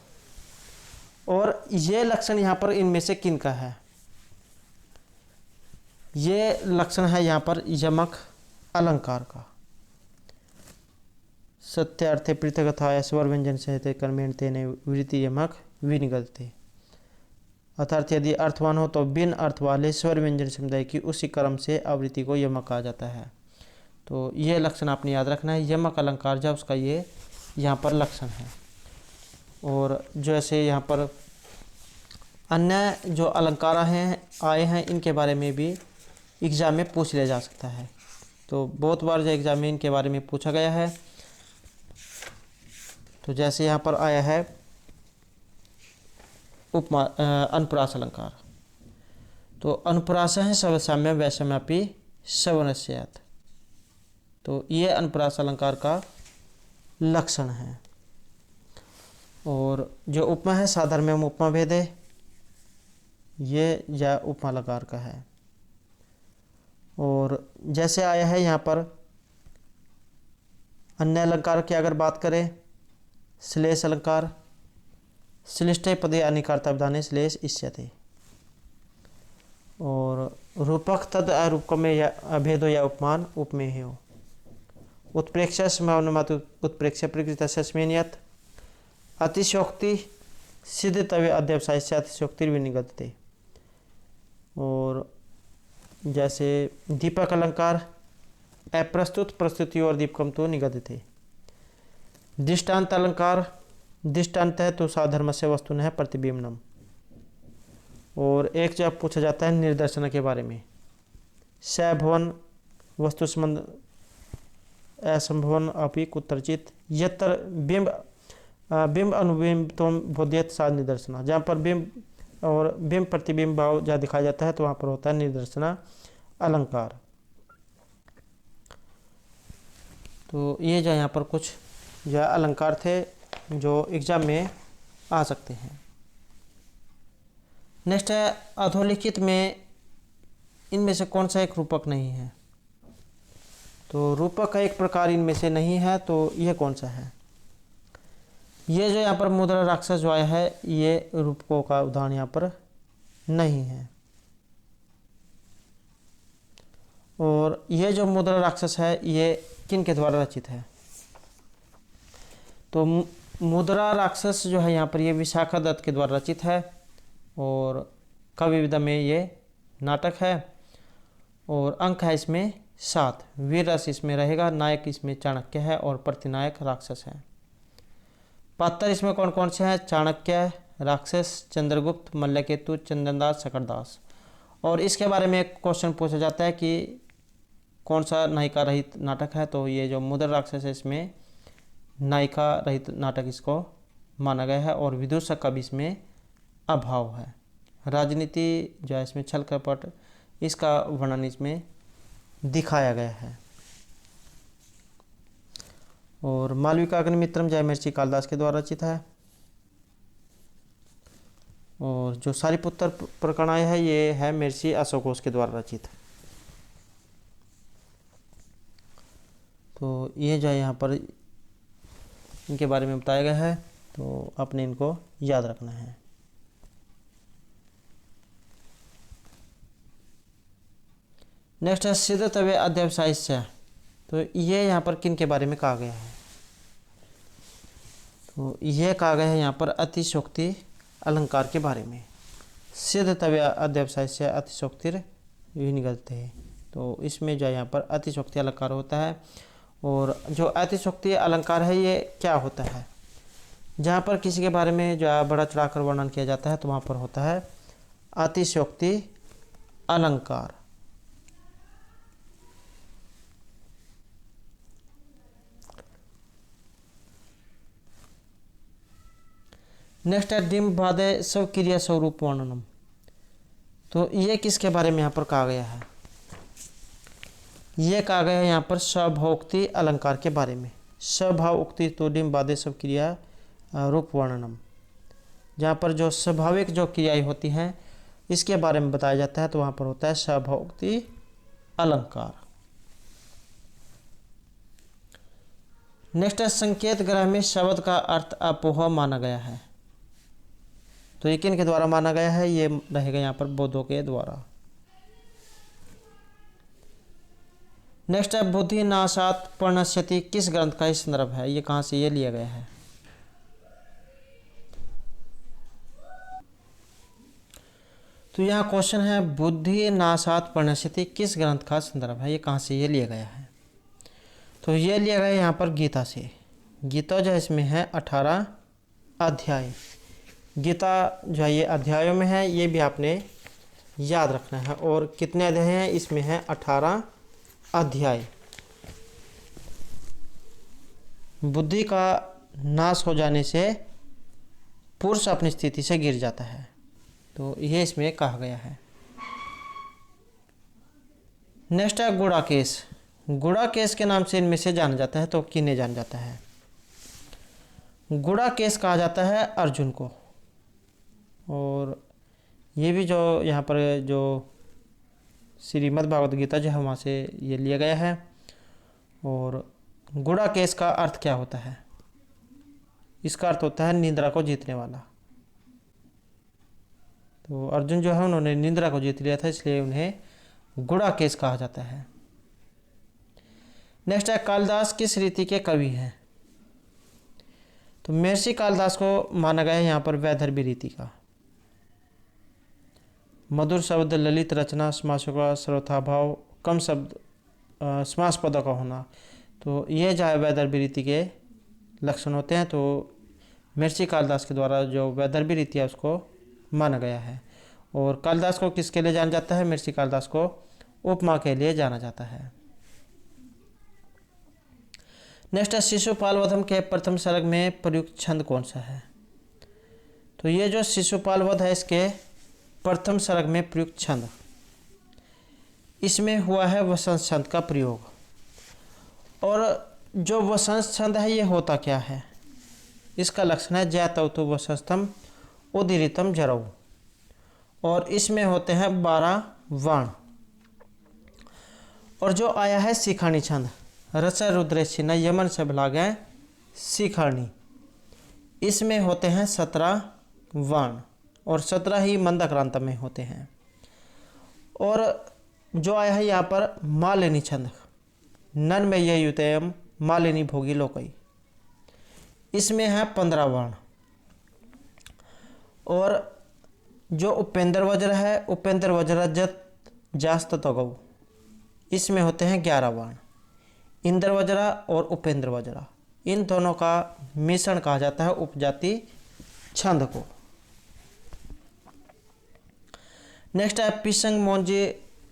और ये लक्षण यहाँ पर इनमें से किन का है? ये लक्षण है यहाँ पर यमक अलंकार का। सत्य अर्थे पृथक अथाया स्वर व्यंजन सहते कर्मेण तेने वृत्ति यमक विनिगलते। अर्थात यदि अर्थवान हो तो बिन अर्थ वाले स्वर व्यंजन समुदाय की उसी क्रम से आवृत्ति को यमक कहा जाता है। तो ये लक्षण आपने याद रखना है, यमक अलंकार जब उसका ये यहाँ पर लक्षण है। और जैसे यहाँ पर अन्य जो अलंकार आए हैं इनके बारे में भी एग्ज़ाम में पूछ लिया जा सकता है। तो बहुत बार जो एग्ज़ाम में इनके बारे में पूछा गया है। तो जैसे यहाँ पर आया है अनुप्रास अलंकार। तो अनुप्रास है सर्वसाम्य वैषम्यापि सवर्णस्यात्। तो ये अनुप्रास अलंकार का लक्षण है। और जो उपमा है साधर्म्यम उपमा भेदे, ये या उपमा अलंकार का है। और जैसे आया है यहाँ पर अन्य अलंकार की अगर बात करें, श्लेष अलंकार, श्लिष्टे पदे अनिकार्तावधाने श्लेष इष्यते। और रूपक तद अरूपक में या अभेदो या उपमान उपमेय हो। उत्प्रेक्ष संभावना उत्प्रेक्ष प्रकृत सस्मेन यत् अतिशोक्ति सिद्धतव्य अध्यवसाय से अतिशोक्ति विनिगतते। और जैसे दीपक अलंकार अप्रस्तुत प्रस्तुति और दीपकम तो निगदते। दृष्टांत अलंकार दृष्टांत है तो साधर्म से वस्तु है प्रतिबिंबनम। और एक जब पूछा जाता है निर्दर्शन के बारे में, सभवन वस्तु संबंध असंभवन अपि कुत्रचित यत्र बिंब अनुबिंब तो बोध्यत साध निदर्शना। जहाँ पर बिंब और बिंब प्रतिबिंब भाव जहाँ दिखाया जाता है तो वहाँ पर होता है निर्दर्शना अलंकार। तो ये जो यहाँ पर कुछ जो अलंकार थे जो एग्जाम में आ सकते हैं। नेक्स्ट है अधोलिखित में इनमें से कौन सा एक रूपक नहीं है? तो रूपक का एक प्रकार इनमें से नहीं है, तो यह कौन सा है? ये जो यहाँ पर मुद्रा राक्षस जो आया है ये रूपकों का उदाहरण यहाँ पर नहीं है। और ये जो मुद्रा राक्षस है ये किन के द्वारा रचित है? तो मुद्रा राक्षस जो है यहाँ पर ये विशाखा दत्त के द्वारा रचित है। और कवि विधा में ये नाटक है। और अंक है इसमें 7। वीर रस इसमें रहेगा, नायक इसमें चाणक्य है और प्रतिनायक राक्षस है। पात्र इसमें कौन कौन से हैं? चाणक्य, राक्षस, चंद्रगुप्त, मल्लकेतु, चंदनदास, शकरदास। और इसके बारे में एक क्वेश्चन पूछा जाता है कि कौन सा नायिका रहित नाटक है? तो ये जो मुद्रा राक्षस है इसमें नायिका रहित नाटक इसको माना गया है। और विदूषक का भी इसमें अभाव है। राजनीति जो है इसमें छल कपट इसका वर्णन इसमें दिखाया गया है। और मालविका अग्निमित्रम जयमर्षि कालिदास के द्वारा रचित है। और जो सारिपुत्र प्रकरण आया है ये है महर्षि अशोकोस के द्वारा रचित। तो ये जो है यहाँ पर इनके बारे में बताया गया है, तो आपने इनको याद रखना है। नेक्स्ट है सिद्धतव्य अध्यवसायस्य। तो ये यहाँ पर किन के बारे में कहा गया है? तो ये कहा गया है यहाँ पर अतिशोक्ति अलंकार के बारे में। सिद्धतव्य अध्यवसायस्य अतिशोक्तिर ये नहीं गलत है। तो इसमें जो है यहाँ पर अतिशयोक्ति अलंकार होता है। और जो अतिशयोक्ति अलंकार है ये क्या होता है, जहाँ पर किसी के बारे में जो है बड़ा चढ़ाकर वर्णन किया जाता है तो वहाँ पर होता है अतिशयोक्ति अलंकार। नेक्स्ट है डिम बाधे स्वक्रिया स्वरूप वर्णनम। तो ये किसके बारे में यहाँ पर कहा गया है, ये कहा गया है यहाँ पर स्वभावोक्ति अलंकार के बारे में। स्वभावोक्ति तो डिम बाधे स्वक्रिया रूप वर्णनम, जहाँ पर जो स्वाभाविक जो क्रियाएं होती हैं इसके बारे में बताया जाता है तो वहाँ पर होता है स्वभावोक्ति अलंकार। नेक्स्ट है संकेत ग्रह में शब्द का अर्थ अपोह माना गया है। तो ये किन के द्वारा माना गया है, ये रहेगा यहाँ पर बौद्धों के द्वारा। नेक्स्ट है बुद्धि नाशात प्रणश्यति किस ग्रंथ का ही संदर्भ है, ये कहाँ से ये लिया गया है। तो यहाँ क्वेश्चन है बुद्धि नाशात प्रणश्यति किस ग्रंथ का संदर्भ है, ये कहाँ से ये लिया गया है। तो ये लिया गया यहाँ पर गीता से। गीता जो इसमें है 18 अध्याय। गीता जो है ये अध्यायों में है, ये भी आपने याद रखना है। और कितने अध्याय हैं, इसमें है 18 अध्याय। बुद्धि का नाश हो जाने से पुरुष अपनी स्थिति से गिर जाता है, तो ये इसमें कहा गया है। नेक्स्ट है गुड़ाकेश। गुड़ाकेश के नाम से इनमें से जाना जाता है, तो किन्हें जाना जाता है। गुड़ाकेश कहा जाता है अर्जुन को। और ये भी जो यहाँ पर जो श्रीमद् भागवत गीता जो है वहाँ से ये लिया गया है। और गुड़ाकेश का अर्थ क्या होता है, इसका अर्थ होता है निद्रा को जीतने वाला। तो अर्जुन जो है उन्होंने निद्रा को जीत लिया था, इसलिए उन्हें गुड़ाकेश कहा जाता है। नेक्स्ट है कालिदास किस रीति के कवि हैं। तो महर्षि कालिदास को माना गया है यहाँ पर वैदर्भी रीति का। मधुर शब्द, ललित रचना, समासों का सर्वथाभाव, कम शब्द, समास पदों का होना, तो ये जो है वैदर्भी रीति के लक्षण होते हैं। तो महर्षि कालिदास के द्वारा जो वैदर्भी रीति है उसको माना गया है। और कालिदास को किसके लिए जाना जाता है, महर्षि कालिदास को उपमा के लिए जाना जाता है। नेक्स्ट है शिशुपाल वधम के प्रथम सर्ग में प्रयुक्त छंद कौन सा है। तो ये जो शिशुपाल वध है इसके प्रथम सर्ग में प्रयुक्त छंद, इसमें हुआ है वसंत छंद का प्रयोग। और जो वसंत छंद है ये होता क्या है, इसका लक्षण है जयतव तो वसंतम उदीरितम जरऊ। और इसमें होते हैं 12 वर्ण। और जो आया है शिखानी छंद, रस रुद्रेक्षिण यमन से भलागे शिखानी, इसमें होते हैं 17 वर्ण और 17 ही मंदक्रांत में होते हैं। और जो आया है यहाँ पर मालिनी छंद, नन में ये युतयम मालिनी भोगी लोकई, इसमें है 15 वर्ण। और जो उपेंद्र वज्र है, उपेंद्र वज्र जत जास्त तगौ, इसमें होते हैं 11 वर्ण। इंद्र वज्रा और उपेंद्र वज्रा, इन दोनों का मिश्रण कहा जाता है उपजाति छंद को। नेक्स्ट है पिसंग मोंजे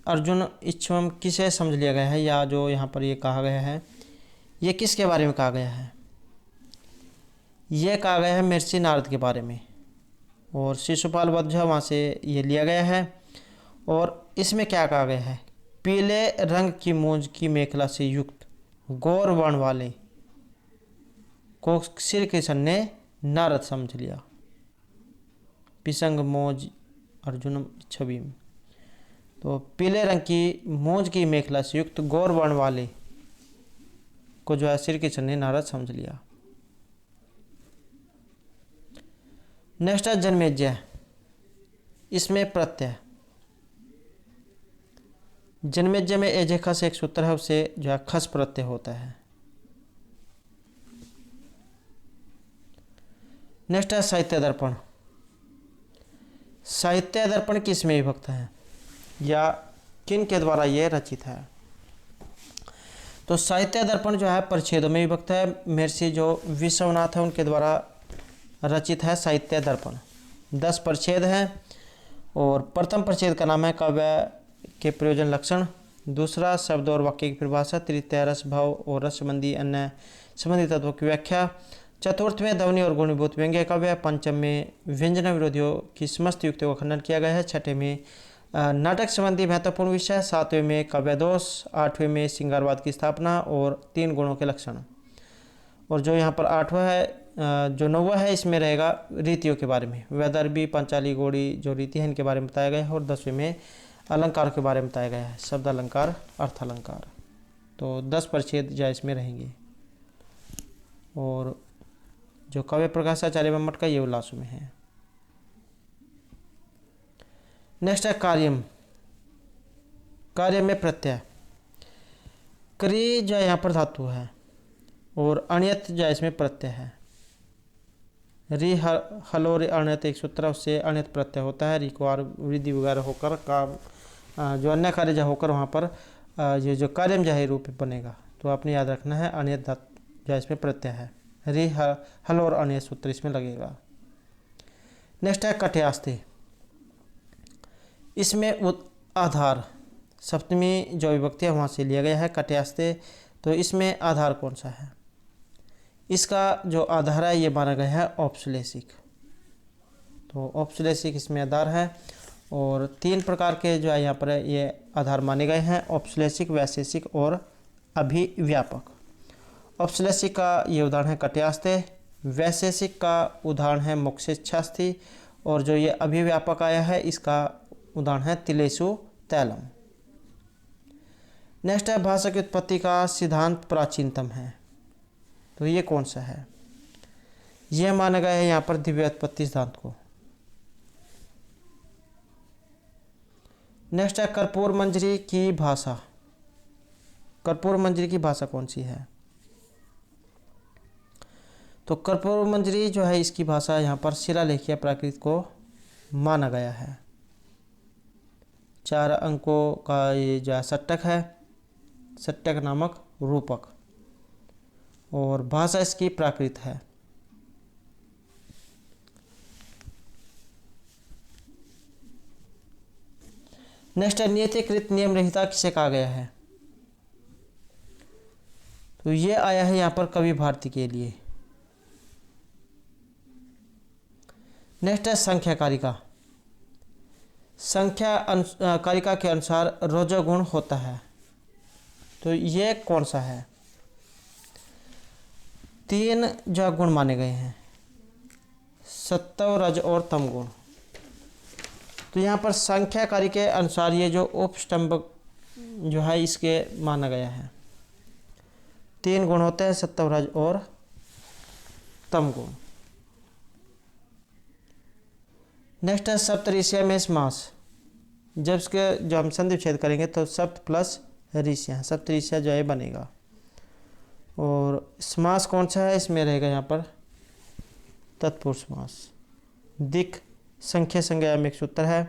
अर्जुन इच्छुम किसे समझ लिया गया है, या जो यहाँ पर ये कहा गया है ये किसके बारे में कहा गया है। ये कहा गया है महर्षि नारद के बारे में। और शिशुपाल वध जो वहाँ से ये लिया गया है। और इसमें क्या कहा गया है, पीले रंग की मूंज की मेखला से युक्त गौर वर्ण वाले को श्री कृष्ण ने नारद समझ लिया। पिसंग मोज अर्जुनम छवि में, तो पीले रंग की मूंज की मेखला से युक्त गौर वर्ण वाले को जो है श्री कृष्ण ने नारद समझ लिया। नेक्स्ट है जन्मेजय, इसमें प्रत्यय। जन्मेजय में एजे खस एक सूत्र है, उससे जो है खस प्रत्यय होता है। नेक्स्ट है साहित्य दर्पण। साहित्य दर्पण किस में विभक्त है, या किन के द्वारा ये रचित है? तो साहित्य दर्पण जो है परिच्छेदों में विभक्त है। महर्षि जो विश्वनाथ है उनके द्वारा रचित है साहित्य दर्पण। 10 परिच्छेद हैं और प्रथम परिच्छेद का नाम है काव्य के प्रयोजन लक्षण, दूसरा शब्द और वाक्य की परिभाषा, तृतीय रस भाव और रस संबंधी अन्य संबंधी तत्वों की व्याख्या, चतुर्थ में ध्वनि और गुणीभूत व्यंग्य काव्य, पंचम में व्यंजन विरोधियों की समस्त युक्तियों का खंडन किया गया है, छठे में नाटक संबंधी महत्वपूर्ण विषय, सातवें में काव्य दोष, आठवें में श्रृंगारवाद की स्थापना और 3 गुणों के लक्षण। और जो यहाँ पर 8वां है, जो 9वां है, इसमें रहेगा रीतियों के बारे में, वैदर्भी, पंचाली, गौड़ी जो रीति है इनके बारे में बताया गया है। और 10वें में अलंकार के बारे में बताया गया है, शब्द अलंकार, अर्थ अलंकार। तो 10 परिच्छेद जो इसमें रहेंगे। और जो काव्य प्रकाशाचार्य मम्मट का ये उल्लासों में है। नेक्स्ट है कार्यम। कार्य में प्रत्यय, क्री जो यहाँ पर धातु है और अण्यत जो इसमें प्रत्यय है। री हलोर अण्यत एक सूत्र, उससे अण्यत प्रत्यय होता है। री को आर वृद्धि वगैरह होकर काम जो अन्य कार्य जो होकर वहाँ पर ये जो कार्यम जो है रूप बनेगा। तो आपने याद रखना है अण्यत जो इसमें प्रत्यय है। री हल और अण्यत सूत्र इसमें लगेगा। नेक्स्ट है कटयास्ते। इसमें आधार सप्तमी जो विभक्ति है वहाँ से लिया गया है कटयास्ते। तो इसमें आधार कौन सा है? इसका जो आधार है ये माना गया है औपश्लेषिक। तो औपश्लेषिक इसमें आधार है और 3 प्रकार के जो है यहाँ पर ये आधार माने गए हैं, औपश्लेषिक, वैशेषिक और अभिव्यापक। औपश्लेषिक का ये उदाहरण है कटयास्ते, वैशेषिक का उदाहरण है मोक्षेच्छास्थि और जो ये अभिव्यापक आया है इसका उदाहरण है तिलेषु तैलम। नेक्स्ट है भाषा की उत्पत्ति का सिद्धांत प्राचीनतम है। तो ये कौन सा है? यह माना गया है यहाँ पर दिव्य उत्पत्ति सिद्धांत को। नेक्स्ट है कर्पूर मंजरी की भाषा। कर्पूर मंजरी की भाषा कौन सी है? तो कर्पूर मंजरी जो है इसकी भाषा यहाँ पर शिलालेखीय प्राकृत को माना गया है। 4 अंकों का ये जो षट्टक है, षट्टक नामक रूपक, और भाषा इसकी प्राकृत है। नेक्स्ट है नियतिकृत नियम रहिता किसे कहा गया है? तो ये आया है यहाँ पर कवि भारती के लिए। नेक्स्ट है संख्या कारिका। संख्या कारिका के अनुसार रजोगुण होता है। तो ये कौन सा है? 3 जो गुण माने गए हैं, सत्व, रज और तम गुण। तो यहाँ पर संख्याकारी के अनुसार ये जो उपस्तंभ जो है इसके माना गया है। 3 गुण होते हैं, सत्व, रज और तम गुण। नेक्स्ट है सप्तऋषिया में समास। जब इसके जो हम संधि विच्छेद करेंगे तो सप्त प्लस ऋषिया, सप्तऋषिया जो है बनेगा। और समास कौन सा है? इसमें रहेगा यहाँ पर तत्पुरुष समास। दिक् संख्या संज्ञा में एक सूत्र है।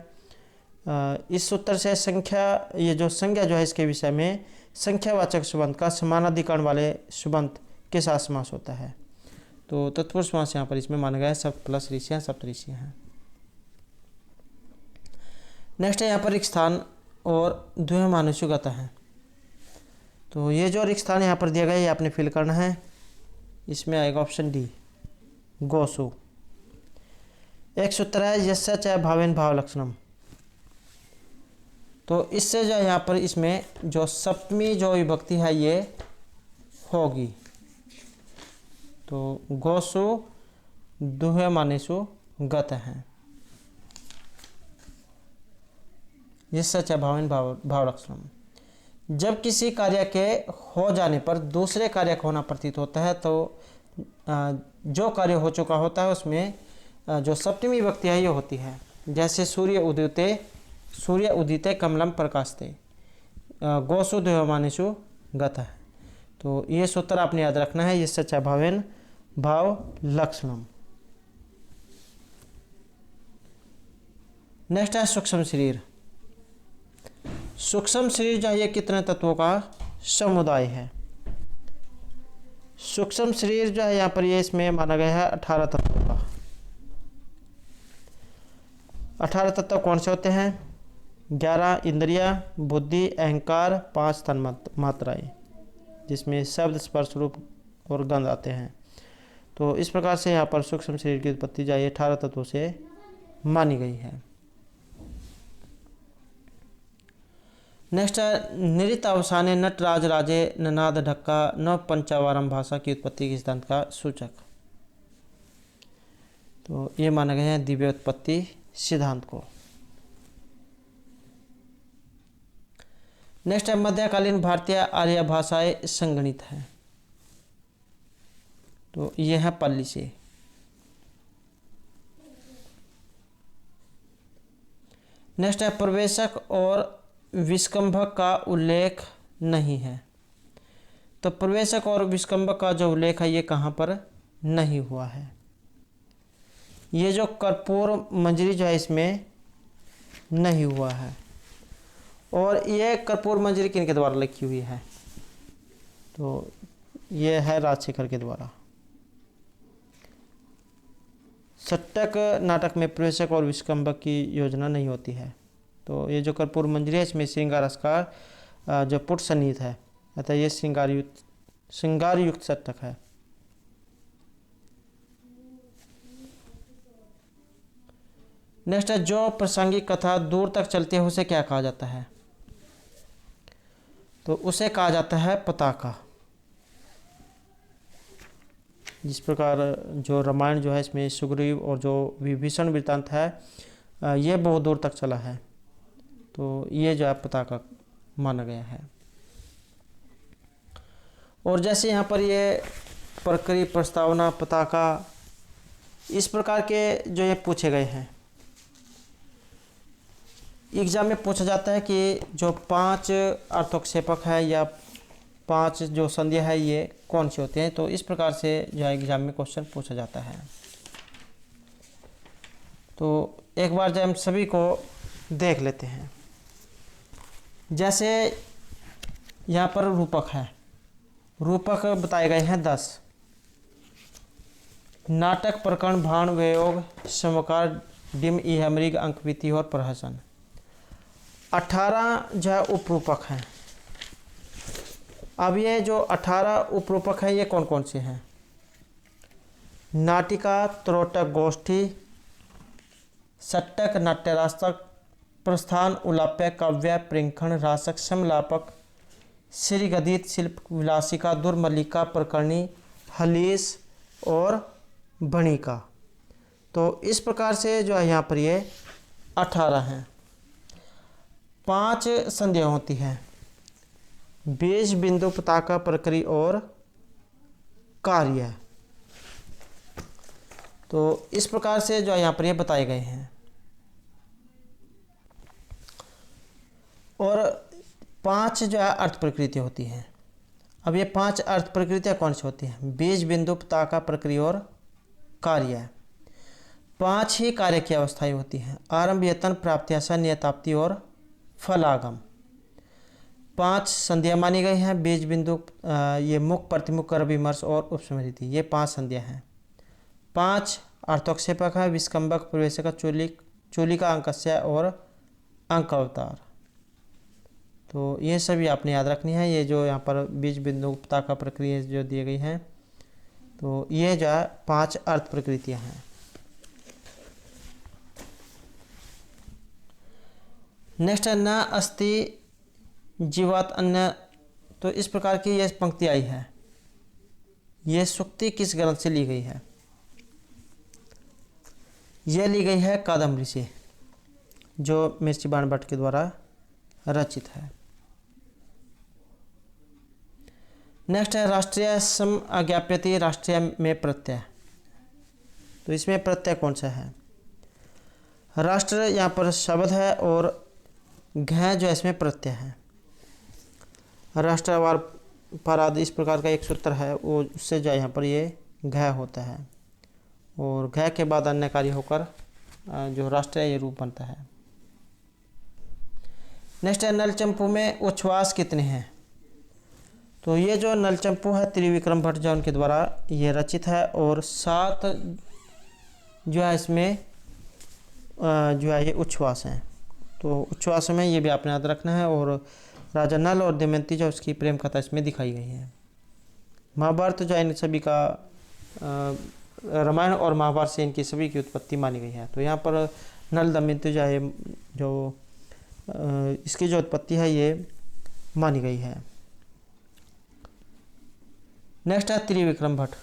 इस सूत्र से संख्या, ये जो संज्ञा जो है इसके विषय में संख्यावाचक सुबंत का समानाधिकरण वाले सुबंत के साथ समास होता है। तो तत्पुरुष समास यहाँ पर इसमें माना गया है सप्त प्लस ऋषिया, सप्तऋषिया हैं। नेक्स्ट है यहाँ पर रिक्त स्थान और द्वयमानुष्यगत है। तो ये जो रिक्त स्थान यहाँ पर दिया गया है ये आपने फिल करना है। इसमें आएगा ऑप्शन डी, गोसु। एक सूत्र है यस्य च भावेन भाव लक्षणम। तो इससे जो यहाँ पर इसमें जो सप्तमी जो विभक्ति है ये होगी। तो गोसु दुह्यमानेषु गत है, यस्य च भावेन भाव लक्षणम। जब किसी कार्य के हो जाने पर दूसरे कार्य का होना प्रतीत होता है तो जो कार्य हो चुका होता है उसमें जो सप्तमी विभक्ति है ये होती है। जैसे सूर्य उदिते कमलम प्रकाशते, गोसु द्वयमानेषु गत है। तो ये सूत्र आपने याद रखना है, यस्य च भावेन भाव लक्षणम। नेक्स्ट है सूक्ष्म शरीर। सूक्ष्म शरीर जो है ये कितने तत्वों का समुदाय है? सूक्ष्म शरीर जो है यहाँ पर ये इसमें माना गया है 18 तत्वों का। 18 तत्व कौन से होते हैं? 11 इंद्रिया, बुद्धि, अहंकार, 5 तन मात्राएं, जिसमें शब्द, स्पर्श, रूप और गंध आते हैं। तो इस प्रकार से यहाँ पर सूक्ष्म शरीर की उत्पत्ति जो है 18 तत्वों से मानी गई है। नेक्स्ट है निरित अवसाने नटराज राजे ननाद ढक्का न पंचावारम भाषा की उत्पत्ति के सिद्धांत का सूचक। तो ये माना गया है दिव्य उत्पत्ति सिद्धांत को। नेक्स्ट है मध्यकालीन भारतीय आर्य भाषाएं संगणित है। तो ये है पल्ली से। नेक्स्ट है प्रवेशक और विस्कंभक का उल्लेख नहीं है। तो प्रवेशक और विस्कंभक का जो उल्लेख है ये कहाँ पर नहीं हुआ है। ये जो कर्पूर मंजरी जो है इसमें नहीं हुआ है। और ये कर्पूर मंजरी किनके द्वारा लिखी हुई है? तो ये है राजशेखर के द्वारा। सट्टक नाटक में प्रवेशक और विस्कंभक की योजना नहीं होती है। तो ये जो कर्पूर मंजरी है इसमें श्रृंगार रस का जो पुट सन्निहित है, अतः ये श्रृंगार युक्त सट्टक है। नेक्स्ट है जो प्रासंगिक कथा दूर तक चलती है उसे क्या कहा जाता है? तो उसे कहा जाता है पताका। जिस प्रकार जो रामायण जो है इसमें सुग्रीव और जो विभीषण वृत्तांत है ये बहुत दूर तक चला है। तो ये जो है पताका माना गया है। और जैसे यहाँ पर ये प्रक्रिया, प्रस्तावना, पताका, इस प्रकार के जो ये पूछे गए हैं, एग्जाम में पूछा जाता है कि जो 5 अर्थोक्षेपक है या 5 जो संधियाँ है ये कौन सी होती हैं। तो इस प्रकार से जो है एग्जाम में क्वेश्चन पूछा जाता है। तो एक बार जब हम सभी को देख लेते हैं, जैसे यहाँ पर रूपक है, रूपक बताए गए हैं 10। नाटक, प्रकरण, भाण, वियोग, समकार, डिम, इहमृग, अंकविति और प्रहसन। 18 जो है उपरूपक हैं। अब ये जो 18 उपरूपक हैं ये कौन कौन से हैं? नाटिका, त्रोटक, गोष्ठी, सट्टक, नाट्यरास्तक, प्रस्थान, उलाप्य, काव्य, प्रेंखण, रासक, समलापक, श्रीगदित, शिल्प विलासिका, दुर्मल्लिका, प्रकरणी, हलीस और भणिका। तो इस प्रकार से जो है यहाँ पर ये 18 हैं। 5 संधियाँ होती हैं, बीज, बिंदु, पताका, प्रक्रि और कार्य। तो इस प्रकार से जो है यहाँ पर ये बताए गए हैं। और 5 जो है अर्थ प्रकृतियाँ होती हैं। अब ये 5 अर्थ प्रकृतियाँ कौन सी होती हैं? बीज, बिंदु, पताका, प्रक्रिया और कार्य। 5 ही कार्य की अवस्थाएं होती हैं, आरंभ, यतन, प्राप्त्याशा, नियताप्ति और फलागम। 5 संधियाँ मानी गई हैं, बीज, बिंदु, ये मुख, प्रतिमुख, कर, विमर्श और उपस्मृति, ये 5 संधियाँ हैं। 5 अर्थोक्षेपक है, विस्कंभक, प्रवेशक, चूलिका, अंकस्य और अंक अवतार। तो ये सभी आपने याद रखनी है। ये जो यहाँ पर बीज, बिंदु, पताका, प्रक्रिया जो दी गई हैं, तो ये जो है 5 अर्थ प्रकृतियाँ हैं। नेक्स्ट है न अस्ति जीवात अन्य। तो इस प्रकार की यह पंक्ति आई है, यह सूक्ति किस ग्रंथ से ली गई है? यह ली गई है कादम्बरी से, जो मिर्चीबाण भट्ट के द्वारा रचित है। नेक्स्ट है राष्ट्रीय सम अज्ञाप्यति, राष्ट्रीय में प्रत्यय। तो इसमें प्रत्यय कौन सा है? राष्ट्र यहाँ पर शब्द है और घ जो इसमें प्रत्यय है। राष्ट्रवार पराद इस प्रकार का एक सूत्र है, वो उससे जो यहाँ पर ये घ होता है और घ के बाद अन्य कार्य होकर जो राष्ट्र है ये रूप बनता है। नेक्स्ट है नल चंपू में उच्छ्वास कितने हैं। तो ये जो नल चंपू है त्रिविक्रम भट्ट जो उनके द्वारा ये रचित है और 7 जो है इसमें जो है ये उच्छ्वास हैं। तो उच्छ्वास में ये भी आपने याद रखना है। और राजा नल और दमयंती जो उसकी प्रेम कथा इसमें दिखाई गई है। महाभारत जो है इन सभी का रामायण और महाभारत से इनकी सभी की उत्पत्ति मानी गई है। तो यहाँ पर नल दमयंती जो है जो इसकी जो उत्पत्ति है ये मानी गई है। नेक्स्ट है त्रिविक्रम भट्ट।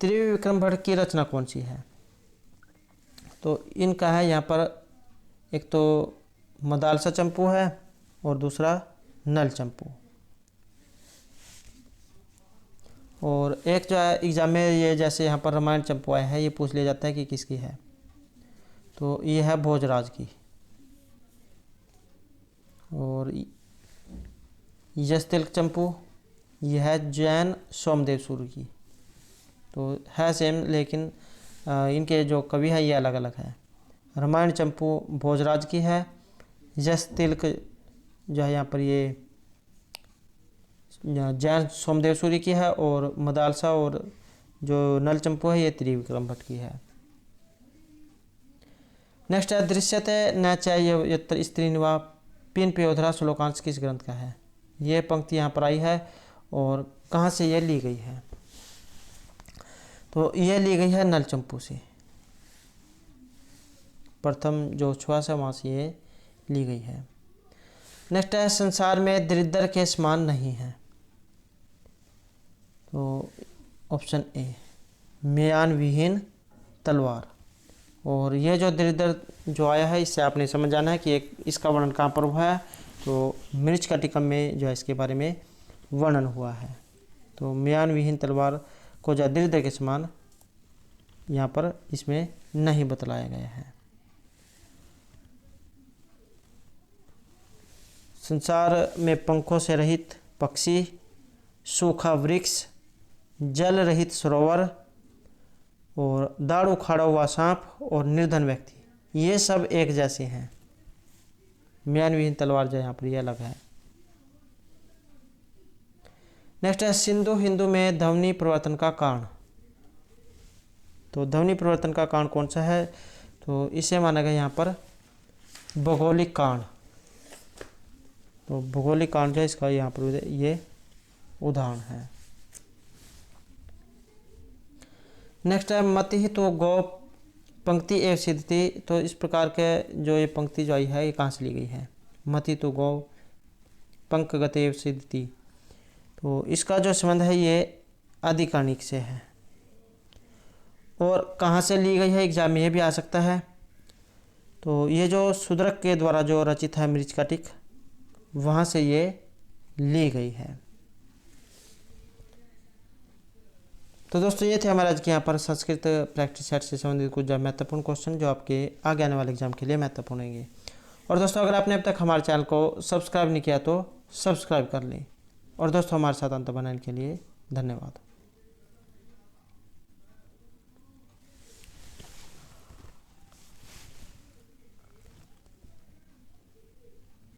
त्रिविक्रम भट्ट की रचना कौन सी है। तो इनका है यहाँ पर एक तो मदालसा चंपू है और दूसरा नल चंपू। और एक जो है एग्जाम में ये जैसे यहाँ पर रामायण चंपू आया है ये पूछ लिया जाता है कि किसकी है। तो ये है भोजराज की। और यश तिलक चंपू ये है जैन सोमदेव सूर्य की। तो है सेम लेकिन इनके जो कवि है ये अलग अलग है। रामायण चंपू भोजराज की है। यश तिलक जो है यहाँ पर ये जैन सोमदेव सूर्य की है। और मदालसा और जो नल चंपू है ये त्रिविक्रम भट्ट की है। नेक्स्ट है दृश्यते न चाय यत्र स्त्री निवा पिन पयोधरा श्लोकांश किस ग्रंथ का है। ये पंक्ति यहाँ पर आई है और कहाँ से ये ली गई है। तो ये ली गई है नल चंपू से। प्रथम जो उच्छ्वास है वहाँ से ये ली गई है। नेक्स्ट है संसार में दरिद्र के समान नहीं है। तो ऑप्शन ए म्यान विहीन तलवार। और ये जो दरिद्र जो आया है इससे आपने समझ जाना है कि एक इसका वर्णन कहाँ पर हुआ है। तो मृच्छकटिकम में जो है इसके बारे में वर्णन हुआ है। तो म्यान विहीन तलवार को जो दरिद्र के समान यहाँ पर इसमें नहीं बतलाया गया है। संसार में पंखों से रहित पक्षी, सूखा वृक्ष, जल रहित सरोवर और दाढ़ उखाड़ा हुआ सांप और निर्धन व्यक्ति ये सब एक जैसे हैं। म्यान विहीन तलवार जो यहाँ पर ये अलग है। नेक्स्ट है सिंधु हिंदू में ध्वनि परिवर्तन का कारण। तो ध्वनि परिवर्तन का कारण कौन सा है। तो इसे माना गया यहाँ पर भौगोलिक कारण। तो भौगोलिक कारण जो है इसका यहाँ पर ये उदाहरण है। नेक्स्ट है मति तो गौ पंक्ति एवं सिद्धति। तो इस प्रकार के जो ये पंक्ति जो आई है ये कहाँ से ली गई है। मति तो गौ पंकगत एवं सिद्धति। तो इसका जो संबंध है ये अधिकानिक से है। और कहाँ से ली गई है एग्जाम में ये भी आ सकता है। तो ये जो शूद्रक के द्वारा जो रचित है मृच्छकटिक वहाँ से ये ली गई है। तो दोस्तों ये थे हमारे आज के यहाँ पर संस्कृत प्रैक्टिस सेट से संबंधित कुछ महत्वपूर्ण क्वेश्चन जो आपके आगे आने वाले एग्जाम के लिए महत्वपूर्ण होंगे। और दोस्तों अगर आपने अब तक हमारे चैनल को सब्सक्राइब नहीं किया तो सब्सक्राइब कर लें। और दोस्तों हमारे साथ अंत बनाने के लिए धन्यवाद।